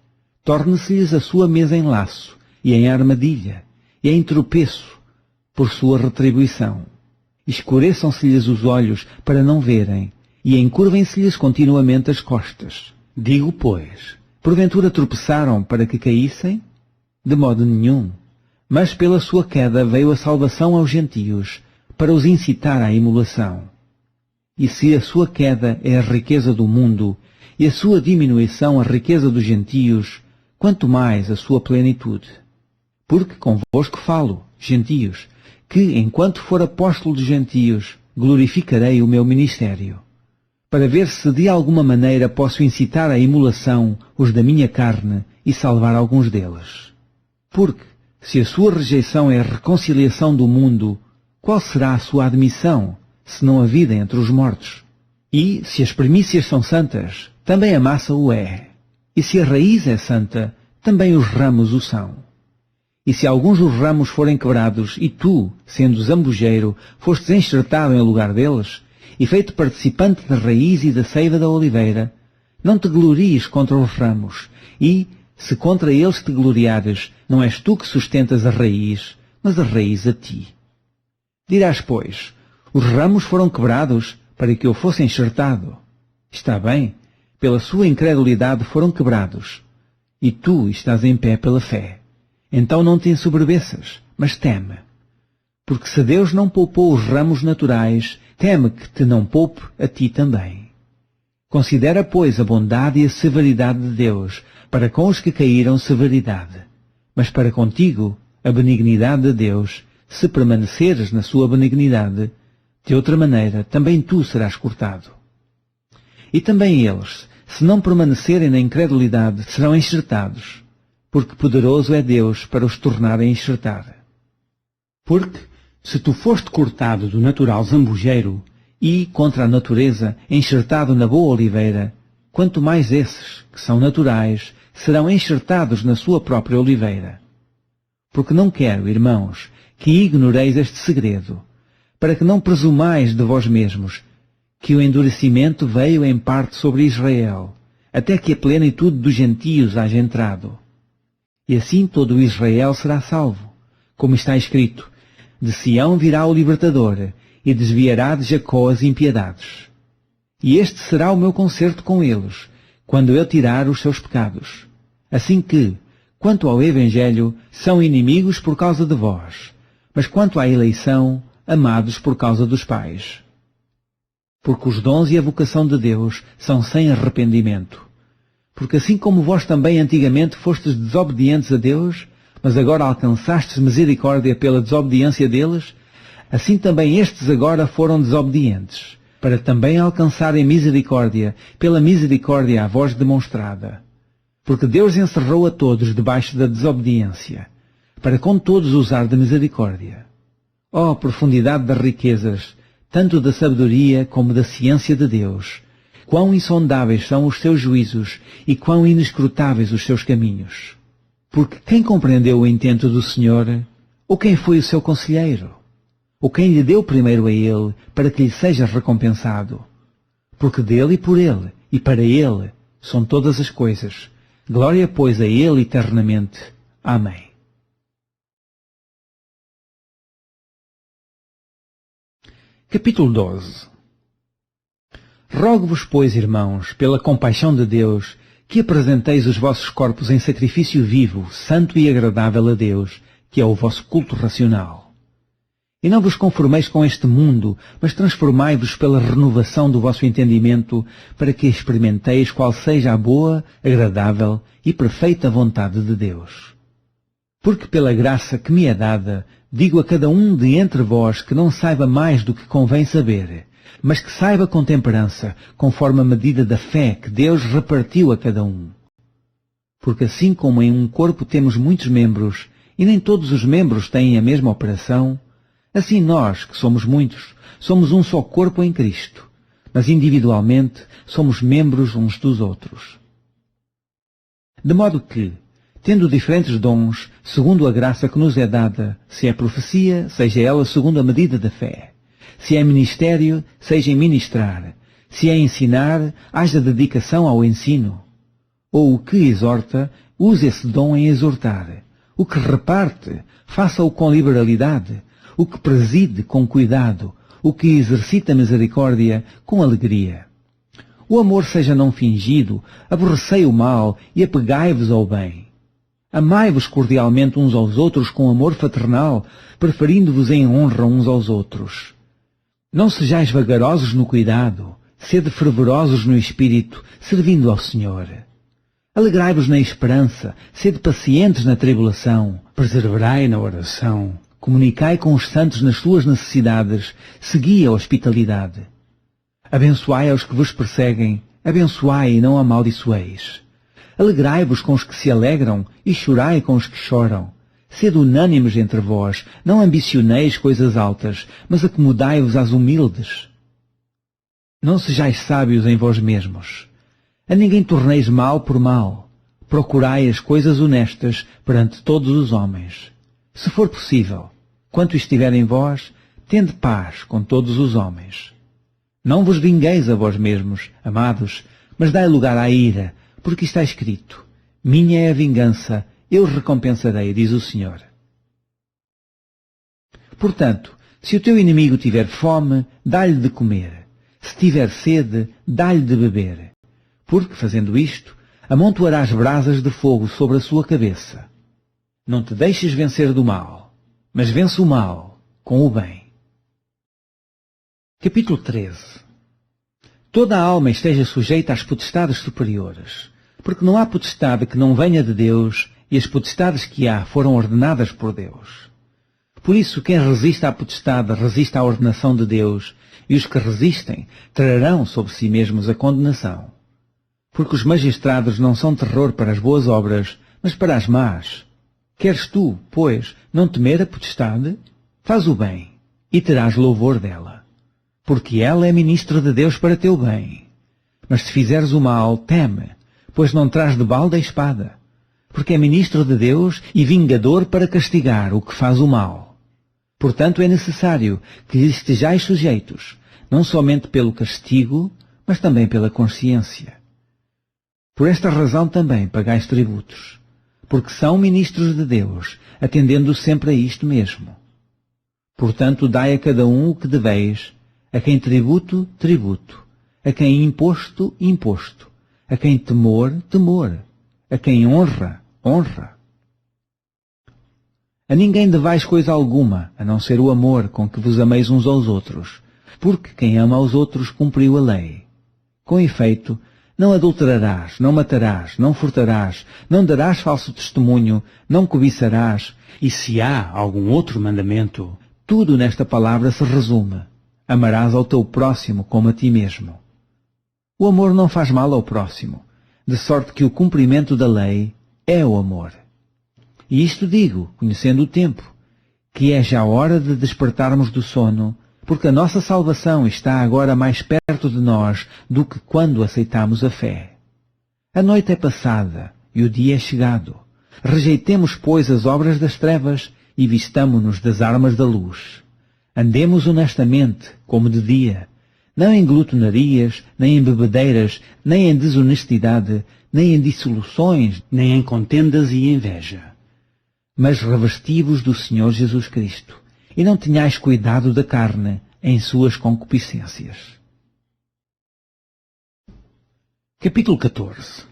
torne-se-lhes a sua mesa em laço, e em armadilha, e em tropeço, por sua retribuição. Escureçam-se-lhes os olhos para não verem, e encurvem-se-lhes continuamente as costas. Digo, pois, porventura tropeçaram para que caíssem? De modo nenhum. Mas pela sua queda veio a salvação aos gentios, para os incitar à emulação. E se a sua queda é a riqueza do mundo, e a sua diminuição a riqueza dos gentios, quanto mais a sua plenitude. Porque convosco falo, gentios, que, enquanto for apóstolo dos gentios, glorificarei o meu ministério, para ver se de alguma maneira posso incitar à emulação os da minha carne e salvar alguns deles. Porque, se a sua rejeição é a reconciliação do mundo, qual será a sua admissão, senão a vida entre os mortos? E, se as primícias são santas, também a massa o é. E se a raiz é santa, também os ramos o são. E se alguns dos ramos forem quebrados, e tu, sendo zambujeiro, fostes enxertado em lugar deles, e feito participante da raiz e da seiva da oliveira, não te glories contra os ramos, e, se contra eles te gloriares, não és tu que sustentas a raiz, mas a raiz a ti. Dirás, pois, os ramos foram quebrados para que eu fosse enxertado. Está bem, pela sua incredulidade foram quebrados, e tu estás em pé pela fé. Então não te ensoberbeças, mas teme. Porque se Deus não poupou os ramos naturais, teme que te não poupe a ti também. Considera, pois, a bondade e a severidade de Deus, para com os que caíram severidade, mas para contigo a benignidade de Deus, se permaneceres na sua benignidade, de outra maneira também tu serás cortado. E também eles, se não permanecerem na incredulidade, serão enxertados, porque poderoso é Deus para os tornar a enxertar. Porque, se tu foste cortado do natural zambujeiro e, contra a natureza, enxertado na boa oliveira, quanto mais esses, que são naturais, serão enxertados na sua própria oliveira. Porque não quero, irmãos, que ignoreis este segredo, para que não presumais de vós mesmos, que o endurecimento veio em parte sobre Israel, até que a plenitude dos gentios haja entrado. E assim todo o Israel será salvo, como está escrito, de Sião virá o libertador, e desviará de Jacó as impiedades. E este será o meu concerto com eles, quando eu tirar os seus pecados. Assim que, quanto ao Evangelho, são inimigos por causa de vós, mas quanto à eleição, amados por causa dos pais. Porque os dons e a vocação de Deus são sem arrependimento. Porque assim como vós também antigamente fostes desobedientes a Deus, mas agora alcançastes misericórdia pela desobediência deles, assim também estes agora foram desobedientes, para também alcançarem misericórdia pela misericórdia a vós demonstrada. Porque Deus encerrou a todos debaixo da desobediência, para com todos usar de misericórdia. Ó profundidade das riquezas, tanto da sabedoria como da ciência de Deus! Quão insondáveis são os seus juízos e quão inescrutáveis os seus caminhos! Porque quem compreendeu o intento do Senhor? Ou quem foi o seu conselheiro? Ou quem lhe deu primeiro a ele, para que lhe seja recompensado? Porque dele e por ele, e para ele, são todas as coisas. Glória, pois, a ele eternamente. Amém. Capítulo 12. Rogo-vos, pois, irmãos, pela compaixão de Deus, que apresenteis os vossos corpos em sacrifício vivo, santo e agradável a Deus, que é o vosso culto racional. E não vos conformeis com este mundo, mas transformai-vos pela renovação do vosso entendimento, para que experimenteis qual seja a boa, agradável e perfeita vontade de Deus. Porque pela graça que me é dada, digo a cada um de entre vós que não saiba mais do que convém saber, mas que saiba com temperança, conforme a medida da fé que Deus repartiu a cada um. Porque assim como em um corpo temos muitos membros, e nem todos os membros têm a mesma operação, assim nós, que somos muitos, somos um só corpo em Cristo, mas individualmente somos membros uns dos outros. De modo que, tendo diferentes dons, segundo a graça que nos é dada, se é profecia, seja ela segundo a medida da fé. Se é ministério, seja em ministrar. Se é ensinar, haja dedicação ao ensino. Ou o que exorta, use esse dom em exortar. O que reparte, faça-o com liberalidade. O que preside, com cuidado. O que exercita misericórdia, com alegria. O amor seja não fingido, aborrecei o mal e apegai-vos ao bem. Amai-vos cordialmente uns aos outros com amor fraternal, preferindo-vos em honra uns aos outros. Não sejais vagarosos no cuidado, sede fervorosos no espírito, servindo ao Senhor. Alegrai-vos na esperança, sede pacientes na tribulação, perseverai na oração, comunicai com os santos nas suas necessidades, segui a hospitalidade. Abençoai aos que vos perseguem, abençoai e não amaldiçoeis. Alegrai-vos com os que se alegram e chorai com os que choram. Sede unânimes entre vós, não ambicioneis coisas altas, mas acomodai-vos às humildes. Não sejais sábios em vós mesmos. A ninguém torneis mal por mal. Procurai as coisas honestas perante todos os homens. Se for possível, quanto estiver em vós, tende paz com todos os homens. Não vos vingueis a vós mesmos, amados, mas dai lugar à ira, porque está escrito: minha é a vingança, eu recompensarei, diz o Senhor. Portanto, se o teu inimigo tiver fome, dá-lhe de comer. Se tiver sede, dá-lhe de beber. Porque, fazendo isto, amontoarás brasas de fogo sobre a sua cabeça. Não te deixes vencer do mal, mas vence o mal com o bem. Capítulo 13. Toda a alma esteja sujeita às potestades superiores, porque não há potestade que não venha de Deus, e as potestades que há foram ordenadas por Deus. Por isso, quem resiste à potestade resiste à ordenação de Deus, e os que resistem trarão sobre si mesmos a condenação. Porque os magistrados não são terror para as boas obras, mas para as más. Queres tu, pois, não temer a potestade? Faz o bem, e terás louvor dela. Porque ela é ministra de Deus para teu bem. Mas se fizeres o mal, teme, pois não traz de balda a espada. Porque é ministro de Deus e vingador para castigar o que faz o mal. Portanto, é necessário que lhe estejais sujeitos, não somente pelo castigo, mas também pela consciência. Por esta razão também pagais tributos, porque são ministros de Deus, atendendo sempre a isto mesmo. Portanto, dai a cada um o que deveis, a quem tributo, tributo, a quem imposto, imposto, a quem temor, temor, a quem honra, honra. A ninguém devais coisa alguma, a não ser o amor com que vos ameis uns aos outros, porque quem ama aos outros cumpriu a lei. Com efeito, não adulterarás, não matarás, não furtarás, não darás falso testemunho, não cobiçarás, e se há algum outro mandamento, tudo nesta palavra se resume: amarás ao teu próximo como a ti mesmo. O amor não faz mal ao próximo, de sorte que o cumprimento da lei é o amor. E isto digo, conhecendo o tempo, que é já hora de despertarmos do sono, porque a nossa salvação está agora mais perto de nós do que quando aceitamos a fé. A noite é passada e o dia é chegado. Rejeitemos, pois, as obras das trevas e vistamo-nos das armas da luz. Andemos honestamente, como de dia, não em glutonarias, nem em bebedeiras, nem em desonestidade, nem em dissoluções, nem em contendas e inveja. Mas revesti-vos do Senhor Jesus Cristo, e não tenhais cuidado da carne em suas concupiscências. Capítulo 14.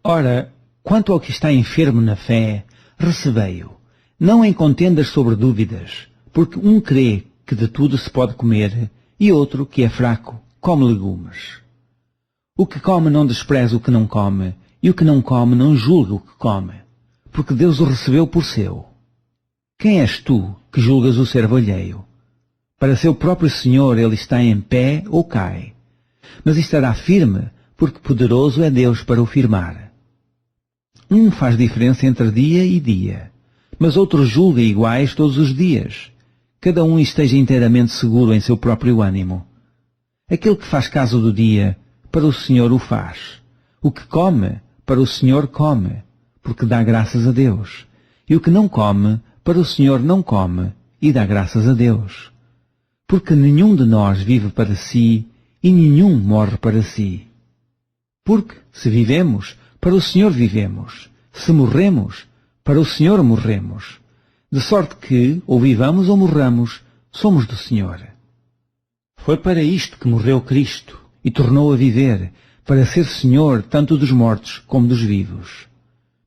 Ora, quanto ao que está enfermo na fé, recebei-o, não em contendas sobre dúvidas, porque um crê que de tudo se pode comer, e outro, que é fraco, come legumes. O que come não despreza o que não come, e o que não come não julga o que come, porque Deus o recebeu por seu. Quem és tu que julgas o servo alheio? Para seu próprio Senhor ele está em pé ou cai, mas estará firme, porque poderoso é Deus para o firmar. Um faz diferença entre dia e dia, mas outro julga iguais todos os dias. Cada um esteja inteiramente seguro em seu próprio ânimo. Aquele que faz caso do dia, para o Senhor o faz. O que come, para o Senhor come, porque dá graças a Deus. E o que não come, para o Senhor não come, e dá graças a Deus. Porque nenhum de nós vive para si, e nenhum morre para si. Porque, se vivemos, para o Senhor vivemos. Se morremos, para o Senhor morremos. De sorte que, ou vivamos ou morramos, somos do Senhor. Foi para isto que morreu Cristo, e tornou a viver, para ser Senhor tanto dos mortos como dos vivos.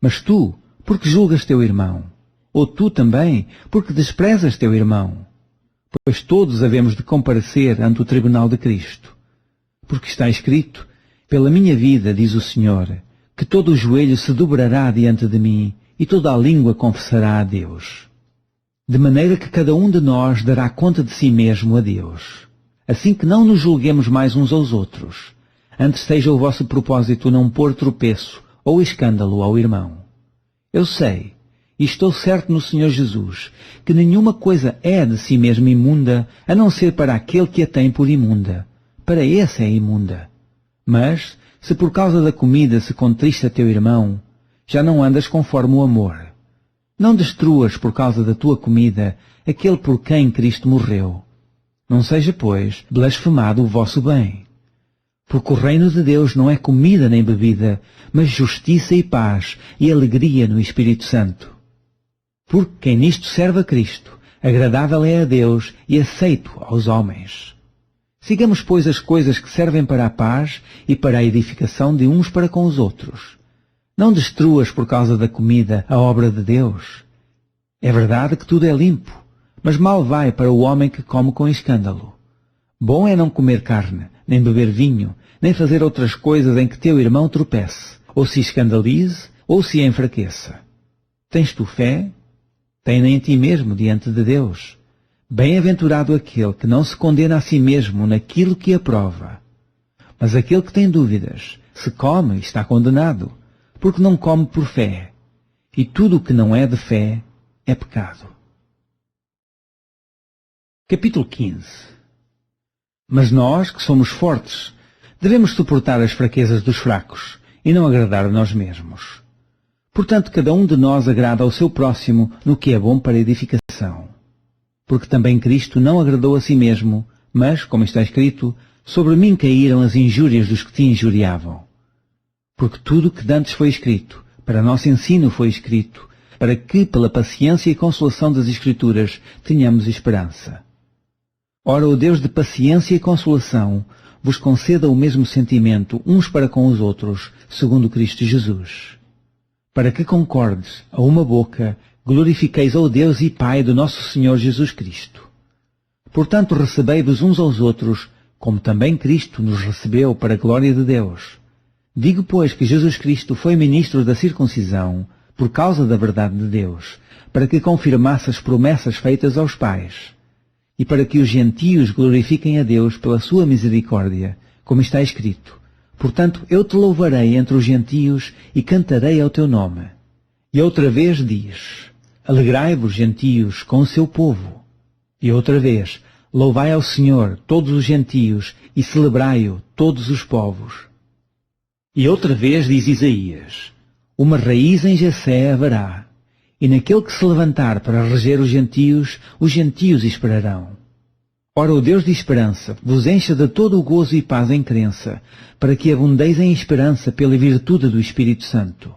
Mas tu, porque julgas teu irmão? Ou tu também, porque desprezas teu irmão? Pois todos havemos de comparecer ante o tribunal de Cristo. Porque está escrito: pela minha vida, diz o Senhor, que todo o joelho se dobrará diante de mim, e toda a língua confessará a Deus. De maneira que cada um de nós dará conta de si mesmo a Deus. Assim que não nos julguemos mais uns aos outros, antes seja o vosso propósito não pôr tropeço ou escândalo ao irmão. Eu sei, e estou certo no Senhor Jesus, que nenhuma coisa é de si mesma imunda, a não ser para aquele que a tem por imunda. Para esse é imunda. Mas, se por causa da comida se contrista teu irmão, já não andas conforme o amor. Não destruas por causa da tua comida aquele por quem Cristo morreu. Não seja, pois, blasfemado o vosso bem. Porque o reino de Deus não é comida nem bebida, mas justiça e paz e alegria no Espírito Santo. Porque quem nisto serve a Cristo, agradável é a Deus e aceito aos homens. Sigamos, pois, as coisas que servem para a paz e para a edificação de uns para com os outros. Não destruas por causa da comida a obra de Deus. É verdade que tudo é limpo, mas mal vai para o homem que come com escândalo. Bom é não comer carne, nem beber vinho, nem fazer outras coisas em que teu irmão tropece, ou se escandalize, ou se enfraqueça. Tens tu fé? Tem-na em ti mesmo diante de Deus. Bem-aventurado aquele que não se condena a si mesmo naquilo que aprova. Mas aquele que tem dúvidas, se come, está condenado, porque não come por fé. E tudo o que não é de fé é pecado. Capítulo 15. Mas nós, que somos fortes, devemos suportar as fraquezas dos fracos e não agradar a nós mesmos. Portanto, cada um de nós agrada ao seu próximo no que é bom para edificação. Porque também Cristo não agradou a si mesmo, mas, como está escrito, sobre mim caíram as injúrias dos que te injuriavam. Porque tudo o que dantes foi escrito, para nosso ensino foi escrito, para que, pela paciência e consolação das Escrituras, tenhamos esperança. Ora, o Deus de paciência e consolação vos conceda o mesmo sentimento uns para com os outros, segundo Cristo Jesus. Para que concordes a uma boca, glorifiqueis ao Deus e Pai do nosso Senhor Jesus Cristo. Portanto, recebei-vos uns aos outros, como também Cristo nos recebeu para a glória de Deus. Digo, pois, que Jesus Cristo foi ministro da circuncisão, por causa da verdade de Deus, para que confirmasse as promessas feitas aos pais, e para que os gentios glorifiquem a Deus pela sua misericórdia, como está escrito. Portanto, eu te louvarei entre os gentios e cantarei ao teu nome. E outra vez diz, alegrai-vos, gentios, com o seu povo. E outra vez, louvai ao Senhor todos os gentios e celebrai-o todos os povos. E outra vez diz Isaías, uma raiz em Jessé haverá, e naquele que se levantar para reger os gentios esperarão. Ora, o Deus de esperança vos encha de todo o gozo e paz em crença, para que abundeis em esperança pela virtude do Espírito Santo.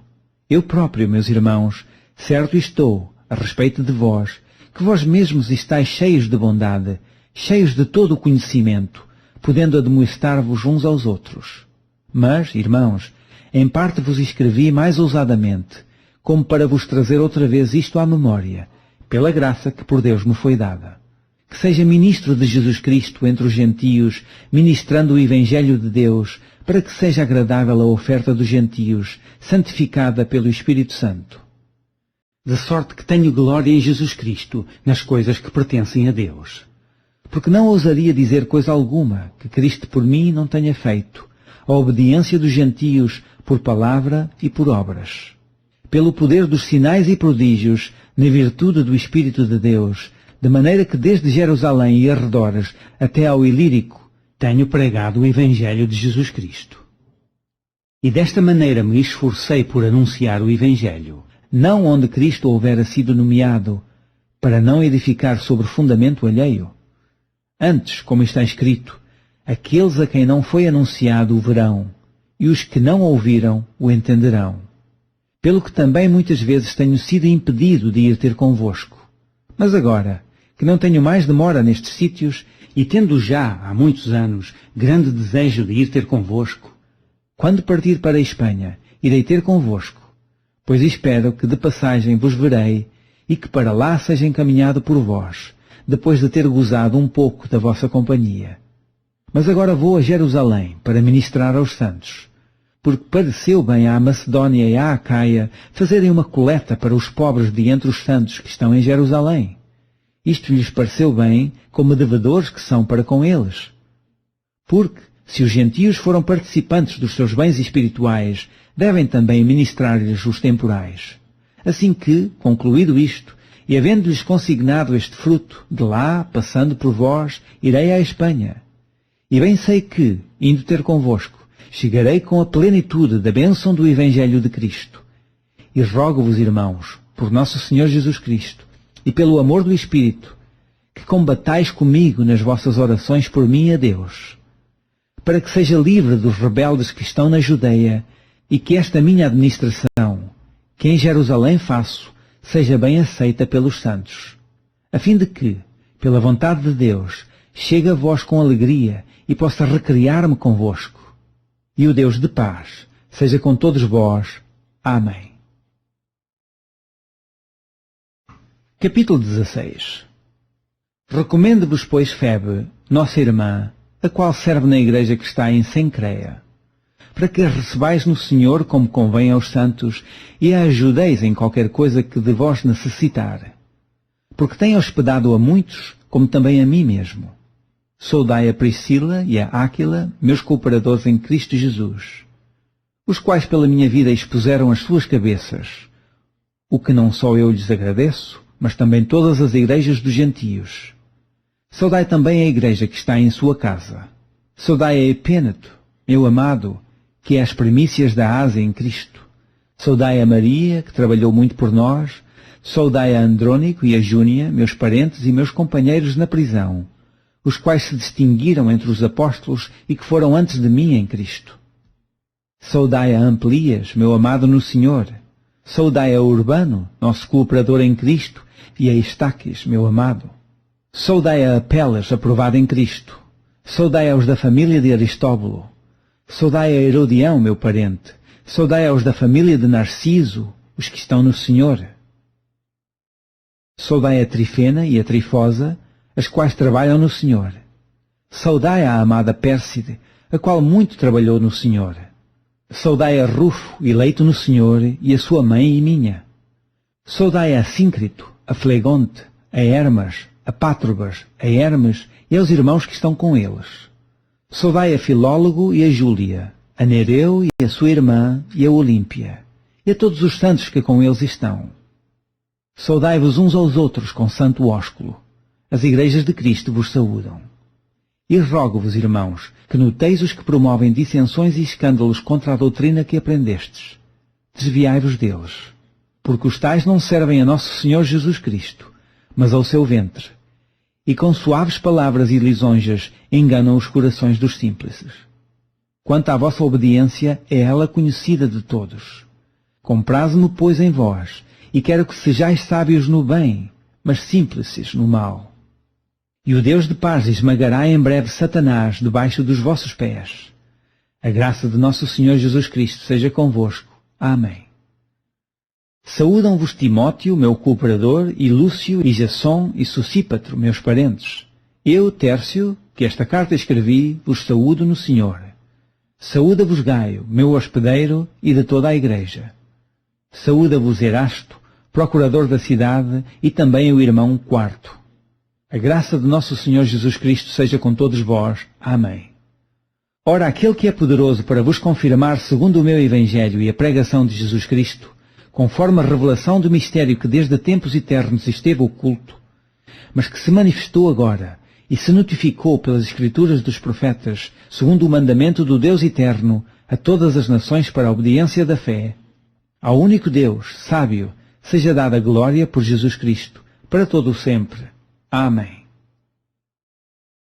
Eu próprio, meus irmãos, certo estou, a respeito de vós, que vós mesmos estáis cheios de bondade, cheios de todo o conhecimento, podendo admoestar-vos uns aos outros. Mas, irmãos, em parte vos escrevi mais ousadamente, como para vos trazer outra vez isto à memória, pela graça que por Deus me foi dada. Que seja ministro de Jesus Cristo entre os gentios, ministrando o Evangelho de Deus, para que seja agradável a oferta dos gentios, santificada pelo Espírito Santo. De sorte que tenho glória em Jesus Cristo, nas coisas que pertencem a Deus. Porque não ousaria dizer coisa alguma que Cristo por mim não tenha feito, a obediência dos gentios por palavra e por obras. Pelo poder dos sinais e prodígios, na virtude do Espírito de Deus, de maneira que desde Jerusalém e arredores até ao Ilírico tenho pregado o Evangelho de Jesus Cristo. E desta maneira me esforcei por anunciar o Evangelho, não onde Cristo houvera sido nomeado, para não edificar sobre fundamento alheio. Antes, como está escrito, aqueles a quem não foi anunciado o verão, e os que não ouviram o entenderão. Pelo que também muitas vezes tenho sido impedido de ir ter convosco. Mas agora, que não tenho mais demora nestes sítios, e tendo já, há muitos anos, grande desejo de ir ter convosco, quando partir para a Espanha, irei ter convosco, pois espero que de passagem vos verei, e que para lá seja encaminhado por vós, depois de ter gozado um pouco da vossa companhia. Mas agora vou a Jerusalém para ministrar aos santos, porque pareceu bem à Macedónia e à Acaia fazerem uma coleta para os pobres de entre os santos que estão em Jerusalém. Isto lhes pareceu bem, como devedores que são para com eles. Porque, se os gentios foram participantes dos seus bens espirituais, devem também ministrar-lhes os temporais. Assim que, concluído isto, e havendo-lhes consignado este fruto, de lá, passando por vós, irei à Espanha. E bem sei que, indo ter convosco, chegarei com a plenitude da bênção do Evangelho de Cristo. E rogo-vos, irmãos, por nosso Senhor Jesus Cristo, e pelo amor do Espírito, que combatais comigo nas vossas orações por mim a Deus, para que seja livre dos rebeldes que estão na Judeia, e que esta minha administração, que em Jerusalém faço, seja bem aceita pelos santos, a fim de que, pela vontade de Deus, chegue a vós com alegria e possa recriar-me convosco. E o Deus de paz seja com todos vós. Amém. Capítulo 16. Recomendo-vos, pois, Febe, nossa irmã, a qual serve na igreja que está em Cencreia, para que a recebais no Senhor como convém aos santos e a ajudeis em qualquer coisa que de vós necessitar, porque tem hospedado a muitos, como também a mim mesmo. Saudai a Priscila e a Áquila, meus cooperadores em Cristo Jesus, os quais pela minha vida expuseram as suas cabeças, o que não só eu lhes agradeço, mas também todas as igrejas dos gentios. Saudai também a igreja que está em sua casa. Saudai a Epêneto, meu amado, que é as primícias da Ásia em Cristo. Saudai a Maria, que trabalhou muito por nós. Saudai a Andrônico e a Júnia, meus parentes e meus companheiros na prisão, os quais se distinguiram entre os apóstolos e que foram antes de mim em Cristo. Saudai a Amplias, meu amado no Senhor. Saudai a Urbano, nosso cooperador em Cristo, e a Estaquis, meu amado. Saudai a Apelas, aprovado em Cristo. Saudai aos da família de Aristóbulo. Saudai a Herodião, meu parente. Saudai aos da família de Narciso, os que estão no Senhor. Saudai a Trifena e a Trifosa, as quais trabalham no Senhor. Saudai a amada Pérside, a qual muito trabalhou no Senhor. Saudai a Rufo, eleito no Senhor, e a sua mãe e minha. Saudai a Síncrito, a Flegonte, a Hermas, a Pátrobas, a Hermes e aos irmãos que estão com eles. Saudai a Filólogo e a Júlia, a Nereu e a sua irmã e a Olímpia, e a todos os santos que com eles estão. Saudai-vos uns aos outros com santo ósculo. As igrejas de Cristo vos saúdam. E rogo-vos, irmãos, que noteis os que promovem dissensões e escândalos contra a doutrina que aprendestes. Desviai-vos deles, porque os tais não servem a nosso Senhor Jesus Cristo, mas ao seu ventre, e com suaves palavras e lisonjas enganam os corações dos simples. Quanto à vossa obediência, é ela conhecida de todos. Compraze-me, pois, em vós, e quero que sejais sábios no bem, mas simples no mal. E o Deus de paz esmagará em breve Satanás debaixo dos vossos pés. A graça de nosso Senhor Jesus Cristo seja convosco. Amém. Saúdam-vos Timóteo, meu cooperador, e Lúcio, e Jasson, e Sosípatro, meus parentes. Eu, Tércio, que esta carta escrevi, vos saúdo no Senhor. Saúda-vos Gaio, meu hospedeiro, e de toda a igreja. Saúda-vos Erasto, procurador da cidade, e também o irmão Quarto. A graça de nosso Senhor Jesus Cristo seja com todos vós. Amém. Ora, aquele que é poderoso para vos confirmar segundo o meu Evangelho e a pregação de Jesus Cristo, conforme a revelação do mistério que desde tempos eternos esteve oculto, mas que se manifestou agora e se notificou pelas Escrituras dos profetas, segundo o mandamento do Deus eterno, a todas as nações para a obediência da fé, ao único Deus, sábio, seja dada glória por Jesus Cristo, para todo o sempre. Amém.